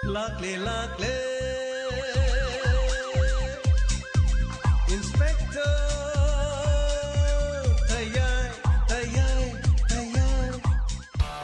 Lakle lakle Inspector Tayay Tayay Tayay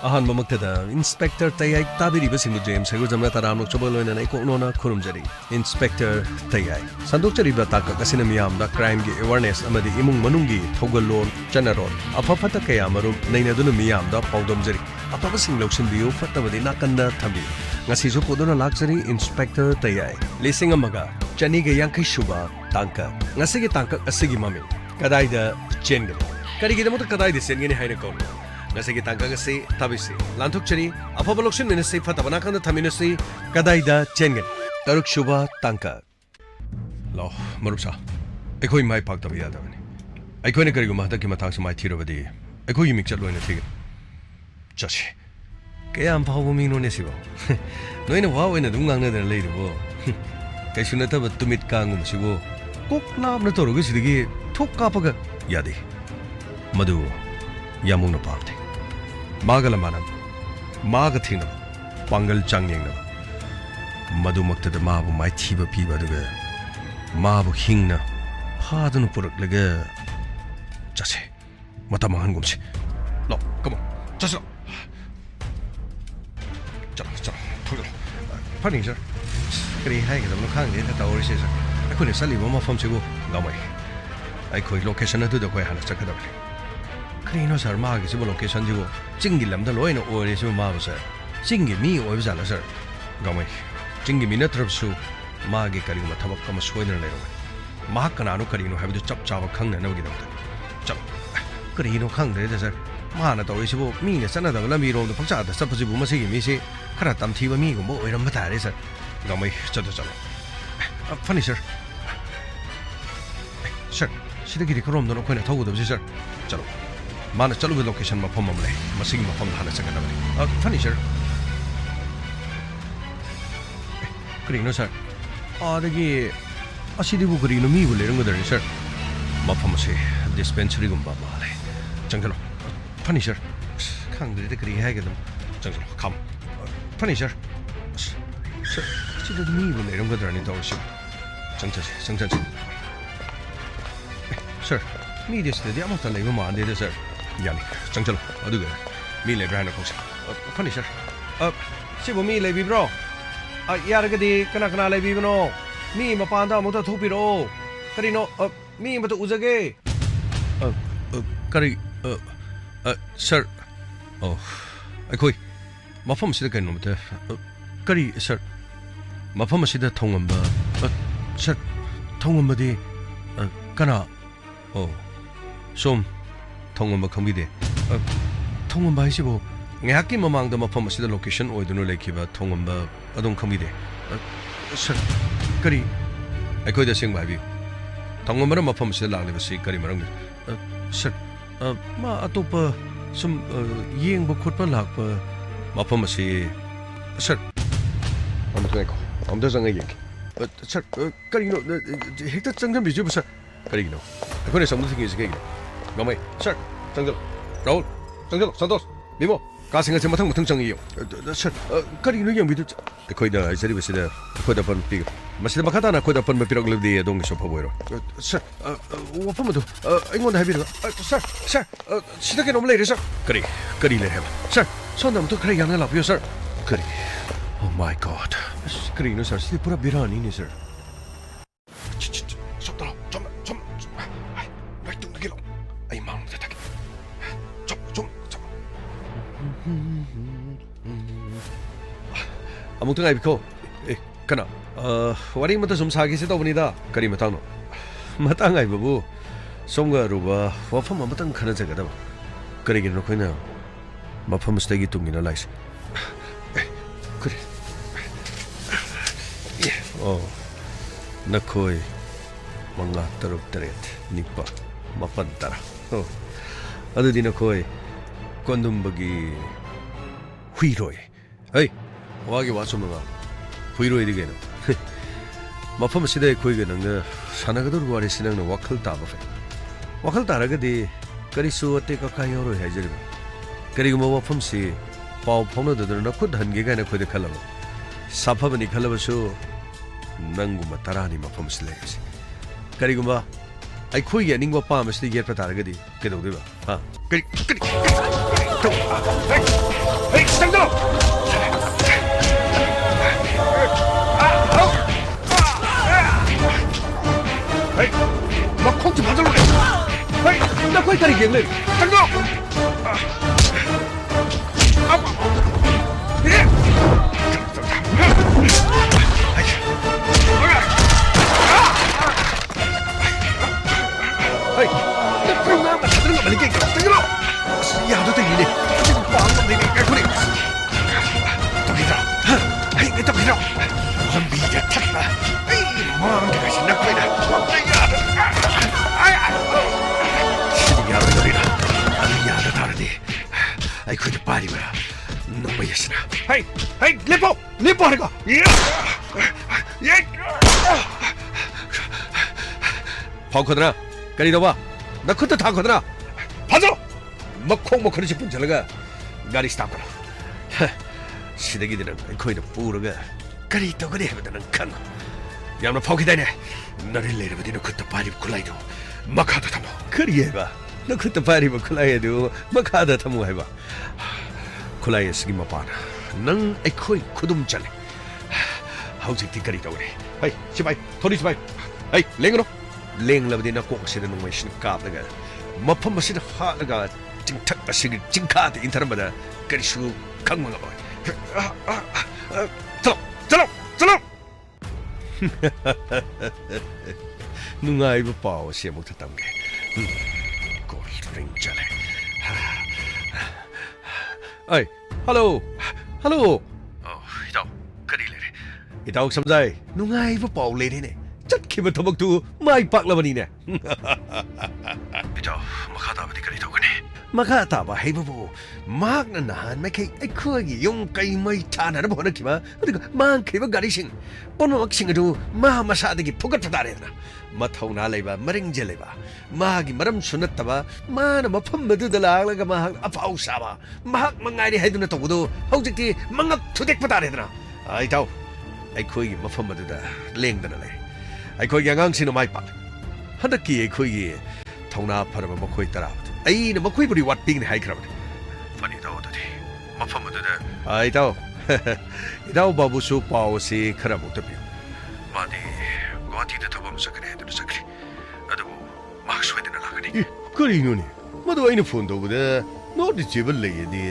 Ahan mamaktada Inspector Tayay tabiri basingu James Hagu jamna taramlok chobolo ina nai koknona khurumjari Inspector Tayay sandokchari ba taka kasina miyam da crime gi awareness amadi imung manungi thogalon chanaron afafata kaya marum naina dunu miyam da paudamjari afaba sing loksin biu fatabadi nakanda thambi ngasisu kodona lakjari Inspector Tayay lising amaga chani ge yankai shuba tangka ngasigi tangka asigi mami kadaida chenga karigi damuta kadaida sengeni haina kon ngasigi tangka gasi tabisi lanthok chari afaba loksin minasi fatabana kanda thaminasi kadaida chenga taruk shuba tangka lo marupsa ekoi mai pakta biya davani ekoi ne karigu mahta ki mathang samai thirobadi ekoi mi chatloina thig chachi kaya am phaw mi no ne sibo noina wa oina dung ngang na da lei do kai suna ta tumit kangum sibo kok lam na toru gi sidigi thok ka paga yade madu yamung na parte magala manam maga thina pangal changyeng na madu makta da ma bu mai thiba piba daga ma bu hingna phadunu purak laga chache mata mangan gumsi lo come on chache Funny, sir. Kari hai ke damno khang le ta ori se sir. Akoi sali mo ma phom se go gamai. Ai khoi location na tu da khoi hala chakha da. Kari no sir ma ge se location ji go jingi lam da loi no ori se ma ba sir. Jingi mi oi ba la sir. Gamai. Jingi mi na trap su ma ge kari ma thabak kam soi na le ro. Ma kana no kari no ha bi chap chawa khang na na gi da. Chap. Kari no khang de sir. Ma na to ori se bo mi ne sana da la mi ro da phak cha da sap ji bu ma se gi mi se khara tam thi ba mi go mo oi ram ba ta re sir. Gamai chalo chalo. Funny sir. Sir, sida giri krom dono khoi na thogu da sir. Chalo. Mana chalo bi location ma phom mamle. Masigi ma phom hala chaka da bari. Funny sir. Kri no sir. Adagi asidi bu kri no mi bu le rang da sir. Ma phom se dispensary gum ba ma le. Changalo. Funny sir. Khang de kri hai ga dam. Changalo. Come. Funny sir. Sir. Sida mi bu le rang da ni daw sir. Changcha. Sir, mi this the amount of labor man did sir. Yani, changchalo, aduga. Mi le brand of funny sir. Sibo mi le bro. Yaragadi kana le bibno. Mi mapanda mota thupiro. Karino mi mata uzage. Kari sir. Oh. Akoi. Mafam sida kan nomta. Kari sir. Mafam sida thongamba. Sir. Thongamba di kana Oh, som thongamba khambide. Thongamba haisibo ngahaki mamangda mafam asida location oidunu lekhiba thongamba adong khambide. Sir, kari aikoi da sing bhabi. Thongamba mafam asida lagliba si kari marang. Sir, ma atopa sum yengba khotpa lakpa mafam asi. Sir, amda janga yeng. Sir, kari no hekta changjam biju sir. Kari no. Aku ni sambil tinggi sikit. Gamai, sir, Changjal, Rahul, Changjal, Santos, Bimo, kasih ngasi matang changi yo. Sir, kari ni yang bidu. Aku ida jadi bersih. Aku ida pan pig. Masih makata na aku ida pan berpirag lebih dong shop boiro. Sir, apa tu? Ingon dah biru. Sir, sida ke nomor lagi sir. Kari leh. Sir, sonam tu kari yang nak yo sir. Kari. Oh my God. Kari no sir, sida pura birani ni sir. Amuk tu ngai biko. Kana. Wari mata sum sagi se tau bani da. Kari matang no. Matang ngai babu. Somga ruba. Wafam matang khana jaga da. Kari gino koi na. Mafam stegi tungi na lais. Kari. Oh. Nakoi. Manga taruk taret. Nipa. Mapan tara. Oh. Adu di nakoi. Kondum bagi. Huiroi. Hey. Wagi wasum nga huiroi digeno mafam sida khoi ge nang sanagador wari sinang na wakhal ta ba fe wakhal taraga di kari su ate ka ka yoro ha jeri kari mo mafam si paw phona da na khud han ge ga na khoi de khala साफबनी खलबसु नंगुमा तरानी मफम स्लेस करिगुमा अखोई अनिंगवा पामसली gate पतारगदी केदोदेबा हा करि हे संगो हे मखोंच भाजलो हे नखोई करि गेले संगो Lepo harga. 파우코드나 까리도봐 나 그때 다 거드나 봐줘 먹콩 먹거리 싶은 저러가 가리 스탑거라 시대기들은 거의 다 뿌르가 가리 또 그리 해보다는 칸 야너 파우키다네 너를 내려보디는 그때 바리브 쿨라이도 막하다 타모 그리 해봐 너 그때 바리브 쿨라이도 막하다 타모 해봐 쿨라이 쓰기 못 봐나 넌 거의 구둠 잘래 하우직티 가리 떠오래 하이 시바이 토리 시바이 하이 랭으로 랭라버디나 꼭시는 놈의 신갑다가 머펌머시는 하나가 징탁바시기 징카드 인터넷마다 그리슈 강물가 봐. 들어. 누가 이거 봐오 시에 못했단 게. 골드링 잘해. 아이, 할로. 이다오, 그리래. 이다오 삼자이. 누가 이거 봐오 레리네. ꯆꯠꯈꯤꯕ ꯊꯕꯛꯇꯨ ꯃꯥꯏ ꯄꯥꯛꯂꯕꯅꯤꯅꯦ ꯏꯇꯥꯎ ꯃꯈꯥ ꯇꯥꯕꯗꯤ ꯀꯔꯤ ꯇꯧꯒꯅꯤ ꯃꯈꯥ ꯇꯥꯕ ꯍꯩꯕꯕꯨ ꯃꯍꯥꯛꯅ ꯅꯍꯥꯟ ꯃꯈꯩ ꯑꯩꯈꯣꯏꯒꯤ ꯌꯨꯝ ꯀꯩ ꯃꯩ ꯊꯥꯅꯅꯕ ꯍꯣꯠꯅꯈꯤꯕ ꯑꯗꯨꯒ ꯃꯥꯡꯈꯤꯕ ꯒꯥꯔꯤꯁꯤꯡ ꯄꯨꯝꯅꯃꯛꯁꯤꯡ ꯑꯗꯨ ꯃꯥ ꯃꯁꯥꯗꯒꯤ ꯐꯨꯒꯠꯄ ꯇꯥꯔꯦꯗꯅ ꯃꯊꯧꯅꯥ ꯂꯩꯕ ꯃꯔꯤꯡꯖꯦꯜ ꯂꯩꯕ ꯃꯥꯒꯤ ꯃꯔꯝꯁꯨ ꯅꯠꯇꯕ ꯃꯥꯅ ꯃꯐꯝ ꯑꯗꯨꯗ ꯂꯥꯛꯂꯒ ꯃꯍꯥꯛ ꯑꯐꯥꯎ ꯁꯥꯕ ꯃꯍꯥꯛ ꯃꯉꯥꯏꯔꯦ ꯍꯥꯏꯗꯨꯅ ꯇꯧꯕꯗꯨ ꯍꯧꯖꯤꯛꯇꯤ ꯃꯉꯛ ꯊꯨꯗꯦꯛꯄ ꯇꯥꯔꯦꯗꯅ ꯏꯇꯥꯎ ꯑꯩꯈꯣꯏꯒꯤ ꯃꯐꯝ ꯑꯗꯨꯗ ꯂꯦꯡꯗꯅ ꯂꯩ ꯑꯩꯈꯣꯏꯒꯤ ꯑꯉꯥꯡꯁꯤꯡꯅ ꯃꯥꯏ ꯄꯥꯛꯂꯦ ꯍꯟꯗꯛꯀꯤ ꯑꯩꯈꯣꯏꯒꯤ ꯊꯧꯅꯥ ꯐꯔꯕ ꯃꯈꯣꯏ ꯇꯔꯥꯕꯗꯨ ꯑꯩꯅ ꯃꯈꯣꯏꯕꯨꯗꯤ ꯋꯥꯠꯄꯤꯒꯅꯤ ꯍꯥꯏꯈ꯭ꯔꯕꯅꯤ ꯐꯅꯤ ꯏꯇꯥꯎ ꯑꯗꯨꯗꯤ ꯃꯐꯝ ꯑꯗꯨꯗ ꯏꯇꯥꯎ ꯏꯇꯥꯎ ꯕꯥꯕꯨꯁꯨ ꯄꯥꯎ ꯑꯁꯤ ꯈꯔ ꯑꯃꯨꯛ ꯇꯞꯄꯤꯌꯨ ꯃꯥꯗꯤ ꯒꯨꯋꯥꯍꯥꯇꯤꯗ ꯊꯕꯛ ꯑꯃ ꯆꯠꯀꯅꯤ ꯍꯥꯏꯗꯨꯅ ꯆꯠꯈ꯭ꯔꯤ ꯑꯗꯨꯕꯨ ꯃꯍꯥꯛ ꯁꯣꯏꯗꯅ ꯂꯥꯛꯀꯅꯤ ꯀꯔꯤꯅꯣꯅꯦ ꯃꯗꯨ ꯑꯩꯅ ꯐꯣꯟ ꯇꯧꯕꯗ ꯅꯣꯠ ꯔꯤꯆꯦꯕꯜ ꯂꯩꯌꯦꯗꯤ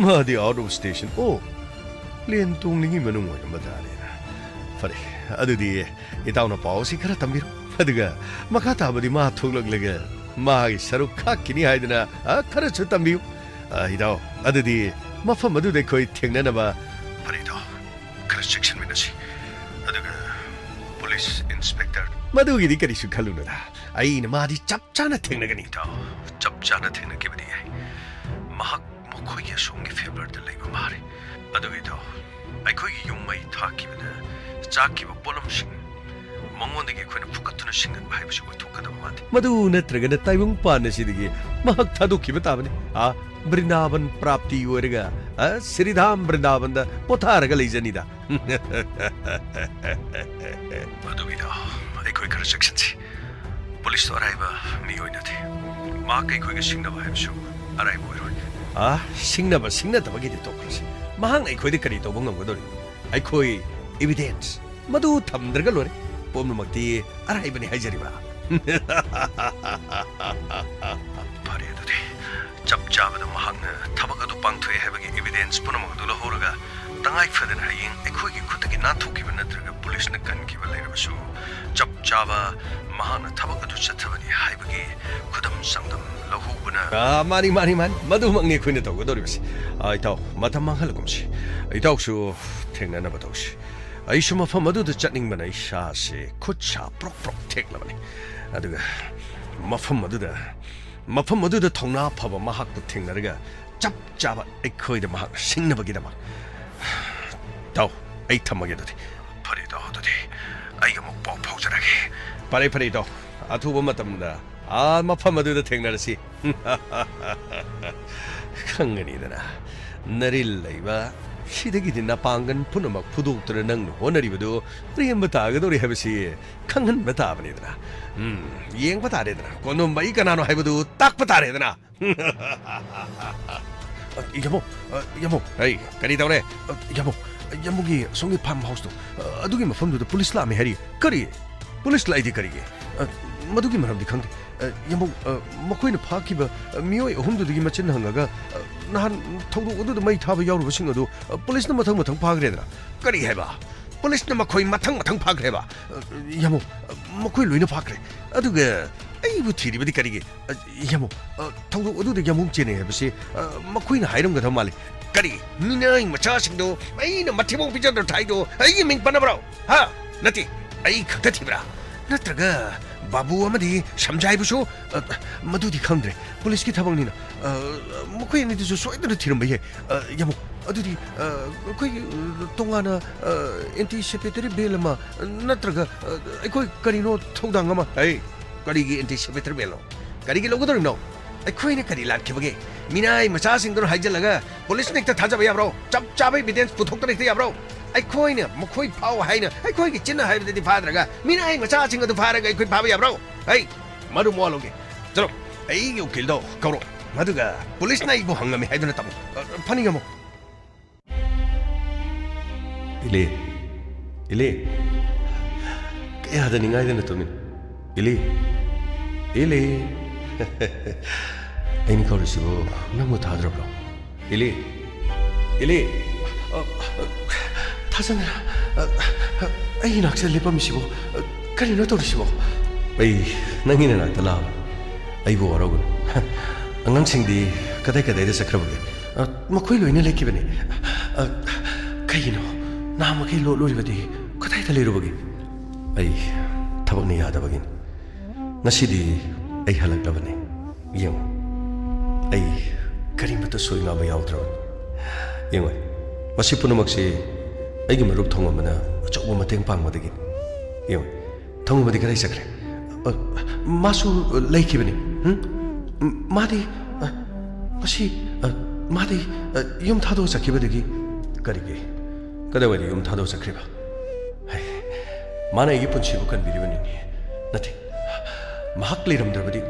ꯃꯥꯗꯤ ꯑꯥꯎꯠ ꯑꯣꯐ ꯁ꯭ꯇꯦꯁꯟ ꯑꯣ ꯄ꯭ꯂꯦꯟ ꯇꯣꯡꯂꯤꯉꯩ ꯃꯅꯨꯡ ꯑꯣꯏꯔꯝꯕ ꯇꯥꯔꯦꯅ ꯐꯔꯦ ꯑꯗꯨꯗꯤ ꯏꯇꯥꯎꯅ ꯄꯥꯎꯁꯤ ꯈꯔ ꯇꯝꯕꯤꯔꯣ ꯑꯗꯨꯒ ꯃꯈꯥ ꯇꯥꯕꯗꯤ ꯃꯥ ꯊꯣꯛꯂꯛꯂꯒ ꯃꯥꯒꯤ ꯁꯔꯨꯛ ꯈꯥꯛꯈꯤꯅꯤ ꯍꯥꯏꯗꯅ ꯈꯔꯁꯨ ꯇꯝꯕꯤꯌꯨ ꯏꯇꯥꯎ ꯑꯗꯨꯗꯤ ꯃꯐꯝ ꯑꯗꯨꯗ ꯑꯩꯈꯣꯏ ꯊꯦꯡꯅꯅꯕ ꯐꯔꯦ ꯏꯇꯥꯎ ꯈꯔ ꯆꯦꯛꯁꯤꯟꯃꯤꯟꯅꯁꯤ ꯑꯗꯨꯒ ꯄꯨꯂꯤꯁ ꯏꯟꯁꯄꯦꯛꯇꯔ ꯃꯗꯨꯒꯤꯗꯤ ꯀꯔꯤꯁꯨ ꯈꯜꯂꯨꯅꯨꯗ ꯑꯩꯅ ꯃꯥꯗꯤ ꯆꯞ ꯆꯥꯅ ꯊꯦꯡꯅꯒꯅꯤ ꯏꯇꯥꯎ ꯆꯞ ꯆꯥꯅ ꯊꯦꯡꯅꯈꯤꯕꯗꯤ ꯌꯥꯏ ꯃꯍꯥꯛ ꯃꯈꯣꯏꯒꯤ ꯑꯁꯣꯝꯒꯤ ꯐꯦꯚꯔꯗ ꯂꯩꯕ ꯃꯥꯜꯂꯤ ꯑꯗꯨꯒ ꯏꯇꯥꯎ ꯑꯩꯈꯣꯏꯒꯤ ꯌꯨꯝ ꯃꯩ ꯊꯥꯈꯤꯕꯗ ꯆꯥꯛꯈꯤꯕ ꯄꯣꯠꯂꯝꯁꯤꯡ ꯃꯉꯣꯟꯗꯒꯤ ꯑꯩꯈꯣꯏꯅ ꯐꯨꯀꯠꯇꯨꯅ ꯁꯤꯡꯒꯟꯕ ꯍꯥꯏꯕꯁꯤ ꯑꯣꯏꯊꯣꯛꯀꯗꯕ ꯃꯥꯟꯗꯦ ꯃꯗꯨ ꯅꯠꯇ꯭ꯔꯒꯅ ꯇꯥꯏꯕꯪ ꯄꯥꯟ ꯑꯁꯤꯗꯒꯤ ꯃꯍꯥꯛ ꯊꯥꯗꯣꯛꯈꯤꯕ ꯇꯥꯕꯅꯤ ꯕ꯭ꯔꯤꯟꯗꯥꯕꯟ ꯄ꯭ꯔꯥꯞꯇꯤ ꯑꯣꯏꯔꯒ ꯁ꯭ꯔꯤꯙꯥꯝ ꯕ꯭ꯔꯤꯟꯗꯥꯕꯟꯗ ꯄꯣꯊꯥꯔꯒ ꯂꯩꯖꯅꯤꯗ ꯑꯗꯨꯒꯤꯗꯣ ꯑꯩꯈꯣꯏ ꯈꯔ ꯆꯦꯛꯁꯤꯟꯁꯤ ꯄꯨꯂꯤꯁꯇꯣ ꯑꯔꯥꯏꯕ ꯃꯤꯑꯣꯏ ꯅꯠꯇꯦ ꯃꯍꯥꯛ ꯑꯩꯈꯣꯏꯒ ꯁꯤꯡꯅꯕ ꯍꯥꯏꯕꯁꯨ ꯑꯔꯥꯏꯕ ꯑꯣꯏꯔꯣꯏ ꯁꯤꯡꯅꯕ ꯁꯤꯡꯅꯗꯕꯒꯤꯗꯤ ꯇꯣꯛꯈ꯭ꯔꯁꯤ ꯃꯍꯥꯛꯅ ꯑꯩꯈꯣꯏꯗ ꯀꯔꯤ ꯇꯧꯕ ꯉꯝꯒꯗꯧꯔꯤꯅꯣ ꯑꯩꯈꯣꯏ evidence madu thamdraga lore pomnamakti araibani haijariba pare adudi chap chabada mahakna thabak adu pangthoi habagi evidence punamak du lahoraga tangai phadana haying ekhoi khutagi na thokiba natraga police na kankiba leirabasu chap chaba mahana thabak adu chathabani haibagi khudam sangdam lahubuna mani madu mangni khoina tawgadoribasi itaw matam manghalagumsi itaw su thengna na batawsi ꯑꯩꯁꯨ ꯃꯐꯝ ꯑꯗꯨꯗ ꯆꯠꯅꯤꯡꯕꯅ ꯏꯁꯥꯁꯦ ꯈꯨꯠꯁꯥ ꯄ꯭ꯔꯣꯛ ꯄ꯭ꯔꯣꯛ ꯊꯦꯛꯂꯕꯅꯤ ꯑꯗꯨꯒ ꯃꯐꯝ ꯑꯗꯨꯗ ꯊꯧꯅꯥ ꯐꯕ ꯃꯍꯥꯛꯄꯨ ꯊꯦꯡꯅꯔꯒ ꯆꯞ ꯆꯥꯕ ꯑꯩꯈꯣꯏꯗ ꯃꯍꯥꯛꯅ ꯁꯤꯡꯅꯕꯒꯤꯗꯃꯛ ꯇꯥꯎ ꯑꯩ ꯊꯝꯃꯒꯦ ꯑꯗꯨꯗꯤ ꯐꯔꯦ ꯇꯥꯎ ꯑꯗꯨꯗꯤ ꯑꯩ ꯑꯃꯨꯛ ꯄꯥꯎ ꯐꯥꯎꯖꯔꯒꯦ ꯐꯔꯦ ꯇꯥꯎ ꯑꯊꯨꯕ ꯃꯇꯝꯗ ꯃꯐꯝ ꯑꯗꯨꯗ ꯊꯦꯡꯅꯔꯁꯤ ꯈꯪꯒꯅꯤꯗꯅ ꯅꯔꯤꯜ ꯂꯩꯕ 시대기디 나방간 푸너막 부독들의 능 호너리버도 리엠부터 하거도리 해보시 강한 메타버니더라 이행부터 하래더라 고놈 마이가 나노 해보도 딱부터 하래더라 여보 에이 까리다오래 여보기 송이 팜하우스도 아두기 마펌도 폴리스 라미 해리 까리 폴리스 라이디 까리게 마두기 마람디 강데 여보 마코이는 파키바 미오이 홈도기 마친 한가가 나한 통도 어두도 마이 타바 야우르 버싱어도 폴리스는 마탕 파그래더라 까리 해봐 폴리스는 마코이 마탕 파그래봐 여보 마코이 루이는 파그래 아두가 아이고 뒤리버디 까리게 여보 통도 어두도 야몽 제네 해보시 마코이는 하이런 거더 말리 까리 니네 마차싱도 아이는 마티봉 비자들 타이도 아이 밍빠나브라우 하 나티 아이 각다 티브라 나트라가 바부 아마디 삼자이부쇼 마두디 칸드레 폴리스키 타방니나 뭐코이니도 소이드르 티름바예 야모 아두디 코이 동아나 엔티 세페트리 벨마 나트라가 코이 까리노 통당아마 에이 까리기 엔티 세페트리 벨로 까리기 로고더노 코이네 까리 란케버게 미나이 마차싱도로 하이절라가 폴리스네 타 타자바 야브로 짭짭의 비덴스 부톡더네 야브로 코이네 뭐코이 파워 하이나 코이기 찐나 하이브데디 파드라가 미나이 마차싱도 파라가 코이 파바 야브로 에이 마루 모알로게 저로 에이 요길도 가로 마두가 폴리스나 이거 항감이 하이드나 따모 파니가 뭐 일리 kaya ada ningai dena tumin ili ini kau risibo namu thadra bro ili thasana ai naksa lepa misibo kari no to risibo ai nangina na tala ai bo aragun angang singdi kadai da sakrabuge makoi loina lekibani kaino nama kai lo ribadi kadai da lerubuge ai tabak ni yada bagin ngasidi ai halak labane yeng ai karimata soinga ba yaudra yeng masi punamakse ai gi marup thongmana achokba mateng pangmadagi yeng thongmadi kadai sakre masu laikibani madi masi madi yum thado sakibadagi karige kadawari yum thado sakreba mana igi punchi bukan biribani nati mahak liramdrabadi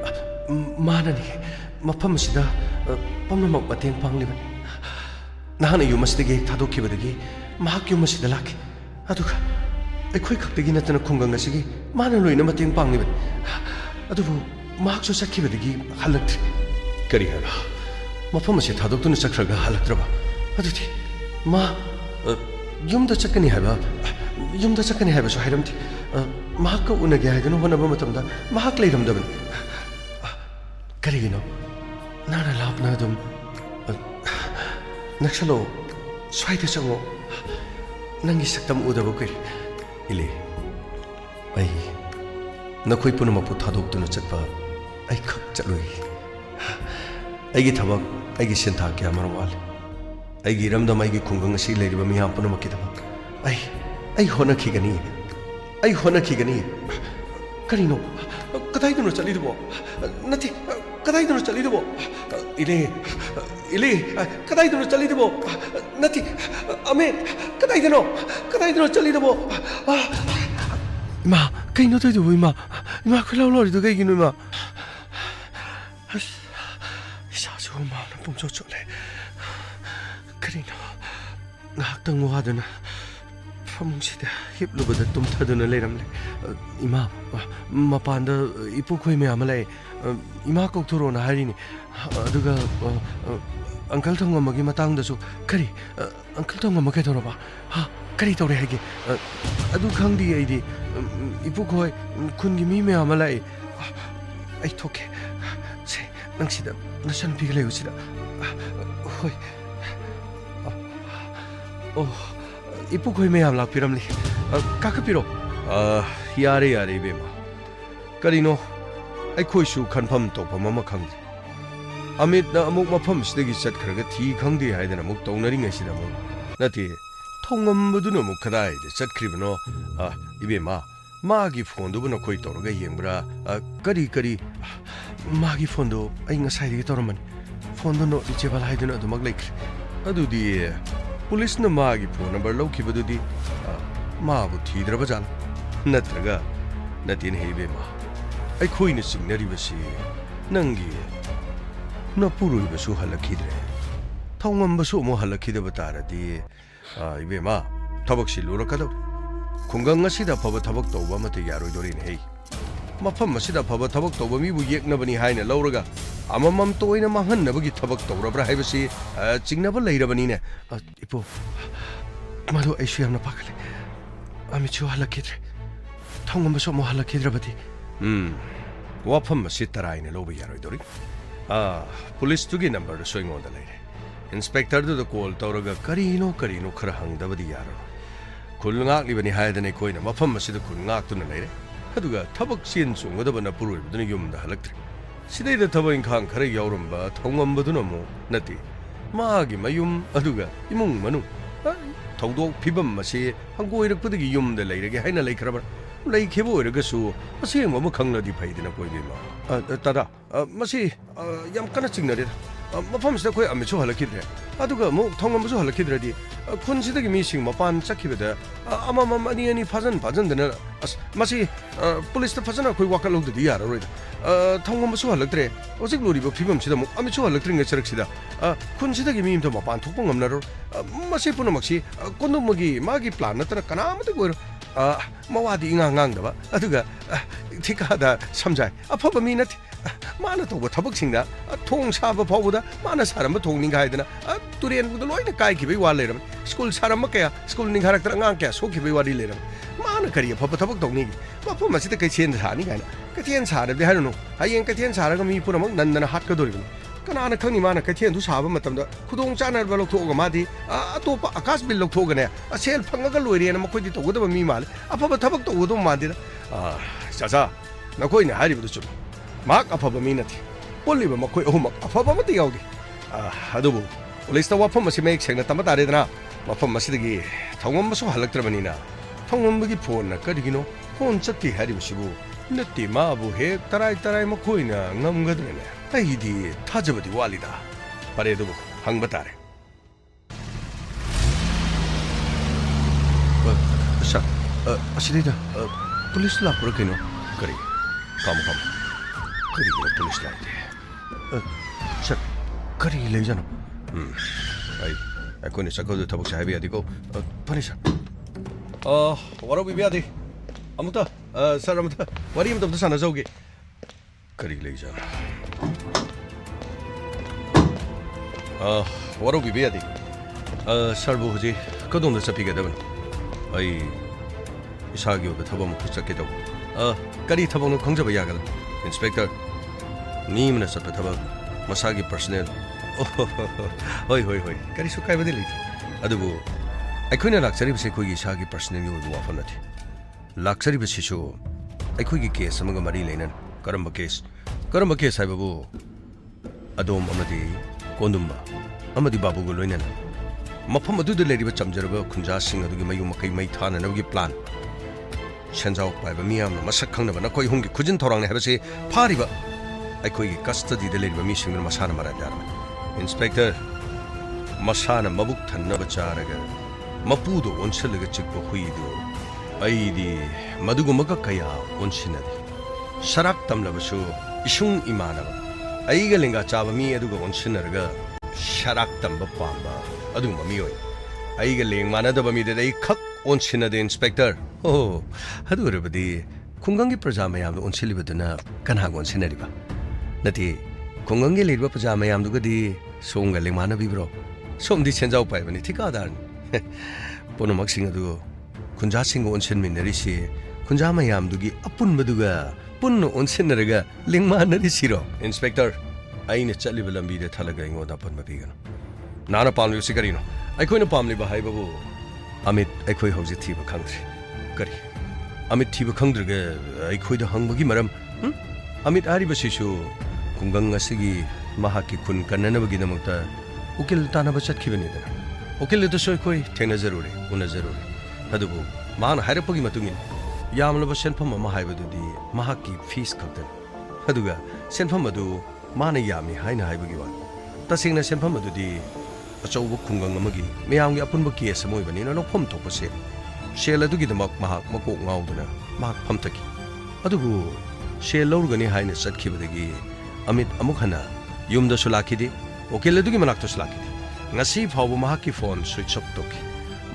mana ni mafam sida pamnamak mateng pangliban nahana yumasdagi thadokibadagi mahak yumasida laki aduga akhoi khaktagi natana khungang asigi mana loina mateng pangliban adubu mahak so sakibadagi halak kari haba mafam asi thadokduna sakraga halakdraba adudi ma yumda chakani haba yumda chakani haba so hairamti mahak unage haidana honaba matamda mahak leiramdaban karigino nana lapna dum nakshalo swaida chango nangi saktam udaba kari ile ai nakoi punamakpu thadokduna chatpa ai khak chaloi aigi thabak aigi sentha kya marwal aigi ramdam aigi khungang asi leiriba miyam punamakki thabak ai honakigani karino kadaiduno chalidubo nati kadaiduno chalidubo ile kadaiduno chalidubo nati ame kadaiduno chalidubo ima kaino toidubo ima khulaw loridu kaigino ima isasu ma na pumso chole karino ngaktang wadana famungsida hiplubada tumthaduna leiramle ima mapanda ipukhoi me amalai ima kokthoro na harini aduga uncle thong amagi matang da su kari uncle thong amage thoroba ha kari tore hage adu khangdi aidi ipukhoi khungi mi me amalai ai thoke se nangsida nasan pigle usida hoi oh ipukhoi me amlak piramli kakapiro yare bema karino ai khoisu khanpham topam ama khangdi amit na amuk mafam sidagi chatkhraga thi khangdi haidana amuk tonari ngasida mo nati thongam buduna amuk khadai de chatkribano ibema magi phone du buna khoi toroga yengbra kari magi phone do ai ngasai digi toraman phone do no ichebal haidana adumak laikre adudi police न मागी phone number लौखिबदुदी माबु थीद्रबजान नत्रगा Nitin हेबेमा अखोइने सिंगनरिबसी नंगी न पुरुइबसु हलखिद्रे थौंगंबसु मो हलखिदब तारदी इबेमा थबकसि लुरकदौ खुंगंग असिदा फब थबक तौबा मते यारोइदोरिन हे मफम असिदा फब थबक तौबा मिबु येकनबनि हाइना लौरगा अममम तोइना माहन्नबगी थबक तौरब्रा हाइबसि चिंगनब लैरबनिने Ipoh मधु आइसु यामना पाखले अमिचु हलखिद्रे थौंगंबसु मो हलखिद्रबदी वाफम असि तराइना लौबा यारोइदोरि पुलिस तुगी नंबर सोइंगोंदा लैरे इंस्पेक्टर दु कॉल तौरगा करीनो खरा हंगदबदी यारो खुलंगाक्लिबनि हायदने कोइना मफम असिदा खुलंगाक्तुना लैरे अदुगा थबक सिन सुंगदबना पुरुइबदुना युमदा हलक्त्रे सिदैदा थबक इंखांग खरा यावरंबा थौंगंबदुना मो नति मागी मयुम अदुगा इमुंग मनु थौदोक फिबम मसे हंगोइरकपदगी युमदा लैरगे हाइना लैखरबा लैखेबो ओइरगसु असेंबो म खंगनदि फैदिना कोइबेमा तदा मसे याम कना चिंगनरे मफमसिदा कोइ अमिचु हलखिद्रे अदुगा मु थौंगंबसु हलखिद्रदि खुनसिदगी मिसिंग मपान चखिबदा अममम अनि फजन दना मसे पुलिसता फजना कोइ वाकलौददि याररोइदा थौंगंबसु हलक्त्रे ओजिक लोरिबो फिबमसिदा मु अमिचु हलक्त्रिंग चरकसिदा खुनसिदगी मिमतो मपान थोकपो ngamnaro मसे पुनमक्सि कोन्दुमगी मागी प्लान नतरा कनामते गोर मवादी ngang अदुगा थिकादा समझाय अफब मी नथि माना तोबो थबकसिंगदा थोंग साबा फावबदा माना सारम थोंग निंगायदना तुरेन बुद लोइना काइखिबै वा लेरम स्कूल सारम कया स्कूल निंगारक्तर ngang कया सोखिबै वादी लेरम माना करिय फब थबक तौनिगी मफम मसिदा कैसेन सानि गायना कथेन सारबदे हारुनो हायें कथेन सारगा मी पुनमक नंदना हाटकदोरिबनि कनाना खंगनि माना कथेन दु साबा मतमदा खुदोंग चानरबा लौथोगा मादि अतोपा आकाश बिल लौथोगने असेल फंगगा लोइरेना मखोइदि तौगदबा मी माले अफब थबक तौगदो मादिदा चाचा नखोइना हारिबदु चुम माक अफब मी नथि पोलिबा मखोइ अहुमक अफब मते याउदि अदुबु पुलिसता वाफम मसि मेक सेंगना तम तारेदना मफम मसिदगी थौंगंबसु हलक्त्रबनिना थौंगंबगी फोन न कदिगिनो फोन चत्ति हारिबसिबु नत्ति माबु हे तराई मखोइना ngamgadrene अहिदी थाजबदी वालिदा परेदुबु हंगब तारे सर असिदा पुलिस लापुर कइनो करी काम करी पुलिस लाइदे सर करी ले जानो आई कोने सको थबक साहेब यादिको फरे सर वरो बिबियादी अमुता सर अमुता वरी हम तब साना जाओगे करी ले जानो वरो बिबियादी सरबु हुजी कदोंदा चपिगदबन आई इसागी ओबे थबम खुचके दो करी थबनो खंजबा यागल इंस्पेक्टर नीमना सप थबक मसागी पर्सनल होय करी सुकाय बदे लेथि अदुबु अखोइना लाक्चरी बसे खोगी इसागी पर्सनल यो वाफन नथि लाक्चरी बसिसु अखोगी केस अमगा मरी लेनन करम केस हाइबबु अदोम अमदी कोंदुम्बा अमदी बाबुगो लोइनना मफम अदुद लेरिबा चमजरबा खुंजा सिंग अदुगी मयु मकै मै थाननबगी प्लान सेंजाव पाइबा मियामना मसक खंगनबा नखोइ हुंगी खुजिन थौरांने हाबसे फारिबा अखोइगी कस्टडी दे लेरिबा मिसिंगना मसाना मरादार इंस्पेक्टर मसाना मबुक थन्नबा चारगा मपुदो ओनसलगा चिकबा हुइदो अइदी मदुगुमका कया ओनसिनदे सराक तमलबसु इशुंग इमानबा अइगा लेंगा चाबा मी अदुगा ओनसिनरगा सराक तंबा पांबा अदुगुम मियोय अइगा लेंग मानदबा मी दे खक ओनसिनदे इंस्पेक्टर हो अदुरबदी खुंगंगी प्रजा मयाम ओनसिलिबदुना कना ओनसिनरिबा नति खुंगंगी लेरिबा प्रजा मयाम दुगदी सोंगा लेंग मानबिब्रो सोमदि सेंजाव पाइबनि ठिकादार पुनमक सिंग अदु खुंजा सिंग ओनसिन मिनरिसि खुंजा मयाम दुगी अपुनबदुगा पुन्नो ओनसिनरगा लेंग मानरिसिरो इंस्पेक्टर आइने चलिबा लंबीदे थलगा इंगोदा पनबा बिगनो नाना पामलिबसि करिनो अखोइना पामलिबा हाइबबु अमित अखोइ हौजि थिबा खंद्रि करी अमित थिबा खंद्रगा अखोइदा हंगबगी मरम अमित आरिबसिसु खुंगंग असिगी महाकी खुन कन्ननबगी नमक्ता उकिल तानबा चटखिबनिदना उकिल दसु अखोइ थेंना जरुरे उना जरुरे अदुबु मान हाइरपगी मतुंगिन यामलबा सेनफम अमा हाइबदुदी महाकी फीस खक्तन अदुगा सेनफम अदु माना यामी हाइना हाइबगी वा तसिंगना सेनफम अदुदी अचौब खुंगंग अमगी मयामगी अपुनब केस मोइबनिना नोफम थोपसे शेल अदुगिदमक महाक मकोक ngauduna mahak phamtaki adubu shel lorgani haina satkhibadagi amit amuk hana yumda sulakidi okil adugi manakta sulakidi ngasi phawbu mahak ki phone switch off toki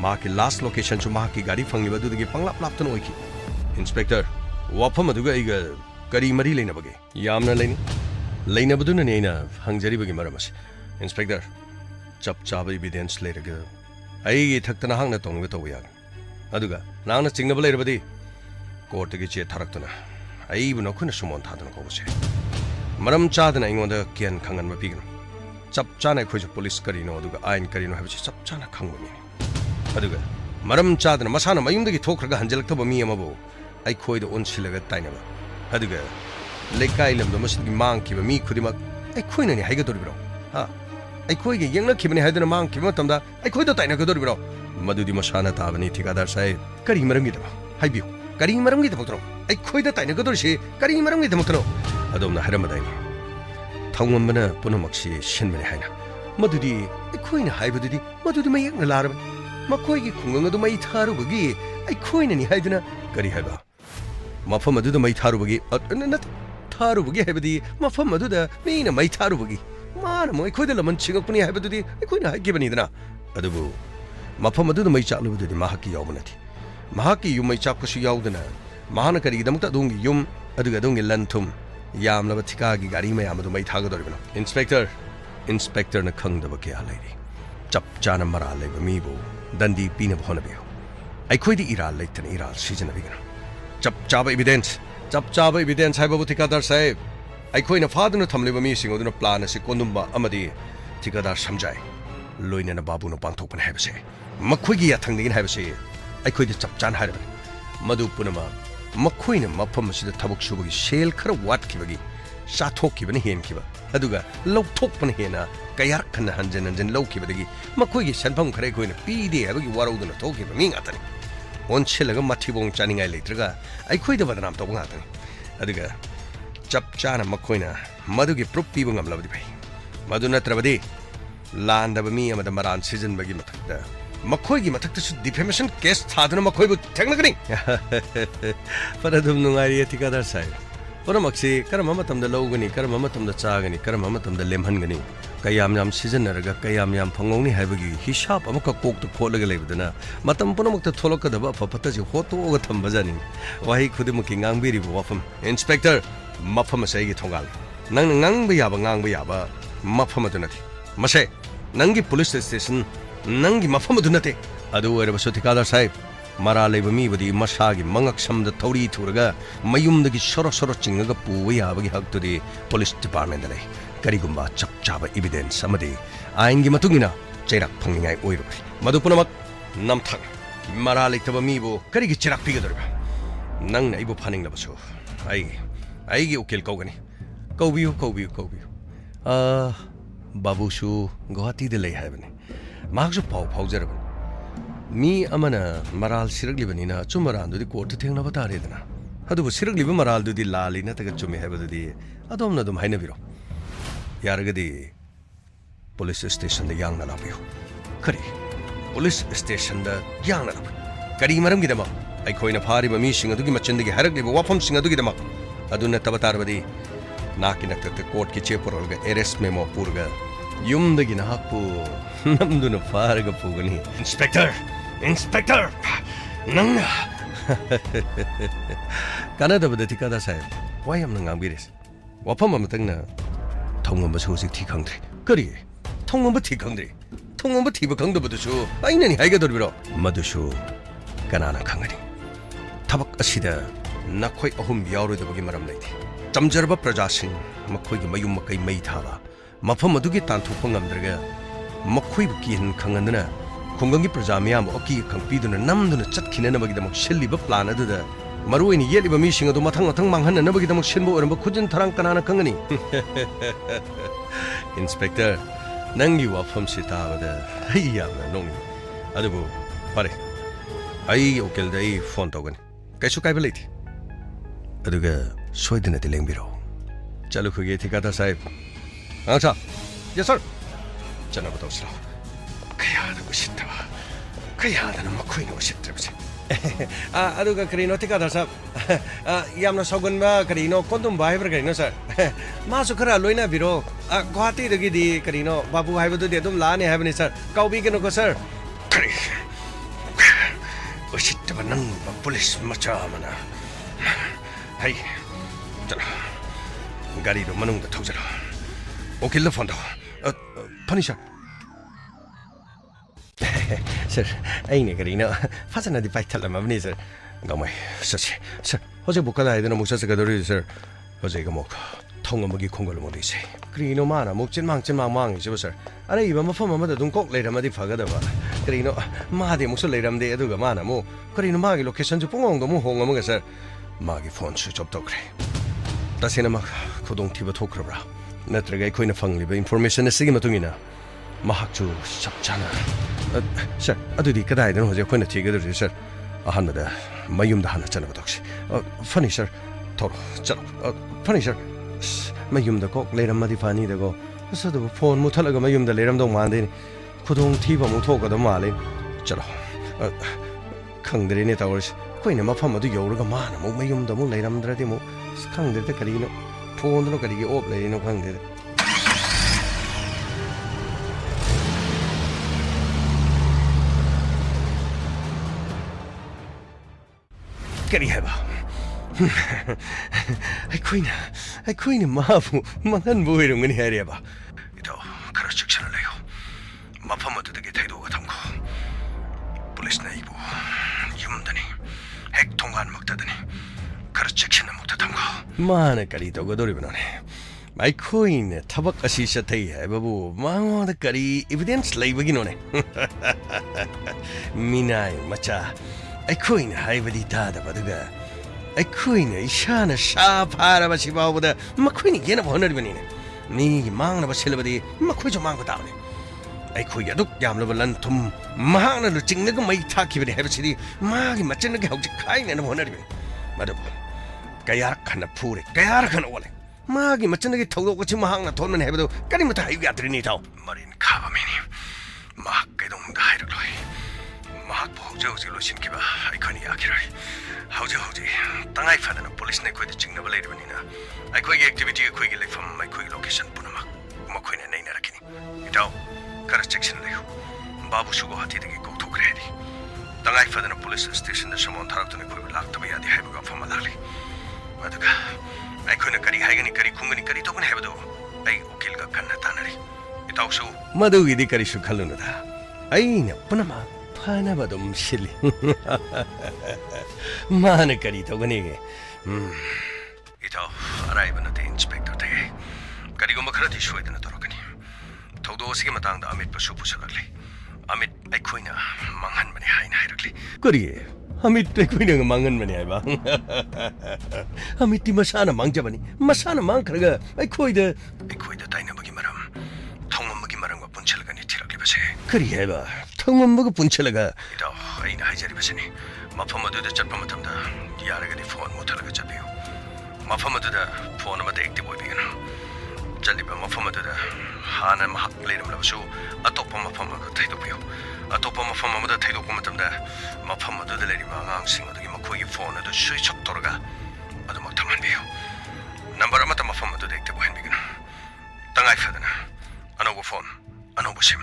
mahak ki last location chu mahak ki gari phangiba adudagi panglap laptan oiki inspector wafam aduga iga kari mari leina bage yamna leina baduna ne aina hangjari bagi maramas inspector chap chaba evidence leraga ai thakta na hangna tongwe toya aduga nangna chingnaba leirabadi court gi che tharaktuna aibu nakhuna sumon thadana ko bose maram chadana ingonda kian khangan ma pigno chap chana khoju police kari no aduga ain kari no habi chap chana khangmani aduga maram chadana masana mayumdagi thokraga hanjalaktaba mi amabu ai khoida onsilaga tainaba aduga lekai lamdo masigi mang kiba mi khudimak ai khoina ni haiga doribro ha ai khoige yengna khibani haidana mang kiba tamda ai khoida taina ga doribro madudi masana tabani thikadar sai kari maramgi daba haibiu kari maramgi daba tro ai khoida taina ga dorshi kari maramgi daba tro adomna haramadai thongambana punamakshi shinmani haina madudi ai khoina haibadudi madudi mayekna larab makhoigi khungang adu mai tharu bagi ai khoina ni haiduna kari haiba mafam adu mai tharu bagi nat tharu bagi haibadi mafam adu da meina mai tharu bagi mana moi khoida laman chingakpani haibadudi ai khoina haigibani dana adubu mafam adu mai chalubududi mahaki yawbanati mahaki yum mai chapkasu yawdana mahana kari damta dungi yum aduga dungi lanthum yamlaba thika gi gari mai amadu mai thaga doribana inspector na khangdaba kya lairi chap chana mara leba mibu dandi pina bhona be ai khoidi iral leitana iral season bigana chap chaba evidence hai babu thikadar sahib ai khoina faduna thamleba mi singoduna plan ase kondumba amadi thikadar samjai loina na babu no pangthokpan haibase makhoigi ya thangdegin haibase ai khoidi chap chan haibane madu punama makhoina mafam asida thabuk subagi shel khara wat kibagi sathok kibani hen kiba aduga lokthok pan hena kayar khana hanjan lokibadagi makhoigi sanpham khare khoina pide habagi warauduna thokiba mi ngatani on chilaga mathibong chaningai leitraga ai khoida badnam to ngatani aduga chap chana makhoina madugi proof piba ngamlabadi bai madu natrabadi landaba mi amada maran season bagi mathakda makhoigi mathakta defamation case thadana makhoibu thagnagani paradum nungari etikadar sai puramakse karama matamda logani karama matamda chagani karama matamda lemhangani kayam yam season naraga kayam yam phangongni haibagi hisab amaka kokta kholaga leibadana matam punamakta tholokadaba apapata ji hoto ga thambajani wahi khudimaki ngangbiri wafam inspector mafam asai thongal nang ngangba yaba mafam adunati mase nangi police station nangi mafam adunate adu erabasu thikadar sahib mara leba mi badi masagi mangak samda thori thuraga mayumdagi soro chingaga puwa yabagi haktudi police department dale karigumba chap chaba evidence amadi aingi matungina chairak phangingai oirubari madu punamak namthang mara leitaba mi bo karigi chirak pigadorba nangna ibu phaning labasu ai gi ukil kaugani kaubiu babushu guwahati de lei haibani mahaksu phau jarabani mi amana maral siraglibani na chumaran dudi court thengna batare dana adubu siragliba maral dudi lali na taga chumi haibadudi adomna dum haina biro yaragadi police station da yangna labiyo kari police station da yangna labiyo kari maram gidama ai khoina phari ba mi singa dugi machendagi haragliba wafam singa dugi dama aduna tabatarbadi naki nakta court ki chepurolga arrest memo purga yumdagi na hakpu namduna farga pugani inspector nangna kanada badati kada sahib wayam nang angbiris wafam amatangna thongamba sosik thi khangdri kari thongamba thi khangdri thongamba thi ba khangdabudu aina ni haiga dorbiro madusu kanana khangani thabak asida nakhoi ahum yawrodabagi maram leiti chamjarba prajasing makhoigi mayum makai mai thaba mafam adugi tanthokpa ngamdraga makhoibu kihin khangandana khungangi praja miyam oki khangpiduna namduna chatkhina damak shilliba plan aduda maruini yeliba mi sing adu mathang manghanna nabagi damak shinbo oramba khujin tharang kanana khangani inspector nangi wafam sitabada hayya nongi adubu pare ai okil dai phone togani kaisu kaiba leiti aduga soidana tilengbiro chalu khuge thikada sahib acha yes sir chana batau sra kaya ushita kaya na makoy na ushitra bse aduga karino tika da sab yamna sogun ba karino kondum bai ber karino sir ma su khara loina biro guwahati dagi di karino babu hai badu de dum la ne hai bani sir kaubi keno ko sir ushita ba nang police macha mana hai chalo gari ro manung da thojalo okil da phone da punisher sir aine karino fasana di pai thala ma bani sir gamai sir sir hoje bukala idena musa se gadori sir hoje ga mok thong amagi khongol mo di se karino mana mok chin mang je sir are iba mafam ma da dum kok le ramadi phagada ba karino ma de musa le ram de aduga mana mo karino ma gi location ju pungong do mo hong am ga sir ma gi phone switch off to kre tasina ma khudong thiba thokra natraga koina phangli ba information asigi matungina mahakchu sabchana sir adudi kadai den hoje koina thiga de sir ahanada mayum da hana chana badokshi funny sir thoro chalo funny sir mayum da kok leram madi fani da go so do phone mu thalaga mayum da leram dong mande khudong thiba mu thoka da male chalo khangdre ne tawrs koina mafam adu yoruga mana mu mayum da mu leram dradi mu khangdre da karino phone no karigi op le no khangdre kari heba ai queen mafu mangan boirum ngani hariaba ito khara chiksana layo mafam adu de thaido ga thamko police na ibu yumdani hek thongan maktadani khara chiksana mukta thamko mana kari to godori banane ai queen thabak asi sa thai hai babu mango da kari evidence laibagi none minai macha ai queen hai badi ta da baduga ai queen ishana sha phara ba sibaw da ma queen yena bonar bani ne ni mang na ba silbadi ma khoi jo mang ko taune ai khoi aduk yam lo lan thum ma na lu ching na ga mai tha ki bani hai ba sidi ma gi machan ga hauji khai na bonar bani madu kayar khana phure kayar khana wale ma gi machan ga thau ko chi ma hang na thon man hai ba do kani ma tha hi ga tri ni thaw marin kha ba mini ma ke dong da hai ro loi 막 보호자우지로 신기바 아이콘이 아키라이 하우지 땅아이 파다는 police 네 코이드 찍나 발레르바니나 아이코이 액티비티 코이기 like from my 코이 location 부나막 마코이네 네이나라키니 이다오 카라 섹션 레요 바부 슈고 하티데기 고 토크레디 땅아이 파다는 police station 네 샤몬 타락도네 코이 락타바야디 해부가 파마라리 마드가 아이코이네 카리 하이가니 카리 쿵가니 카리 토군 해부도 아이 오킬가 칸나 타나리 이다오 슈 마두기디 카리 슈 칼루나다 아이냐 부나마 파나 바돔 실리 마네 카리 토그니게 이도 아라이브나 데 인스펙터 데 카리고 마카라티 쇼에드나 도로가니 토도시게 마땅다 아밋 바슈 부살라리 아밋 아이코이나 망한 마니 하이나 하이르리 그리게 아밋 아이코이나 망한 마니 하이바 아밋티 마사나 망자바니 마사나 망카가 아이코이데 다이나마기 마람 통마마기 마람과 분철가니 티라기 바세 그리 해봐 통마마가 분철가 이도 아이나 하이자리 바세니 마파마드다 잡파마탐다 야라가니 폰 못하라가 잡이요 마파마드다 폰마다 액티브 보이비나 잘리바 마파마드다 하나 막 레름라서 아토파 마파마가 태도고요 아토파 마파마마다 태도고 마탐다 마파마드다 레리마 앙싱어도 마코이 폰에도 스위치 업 돌아가 아도 막 타만비요 넘버 마타 마파마드 액티브 핸비기나 땅아이 파드나 아노고 폰 아노고 심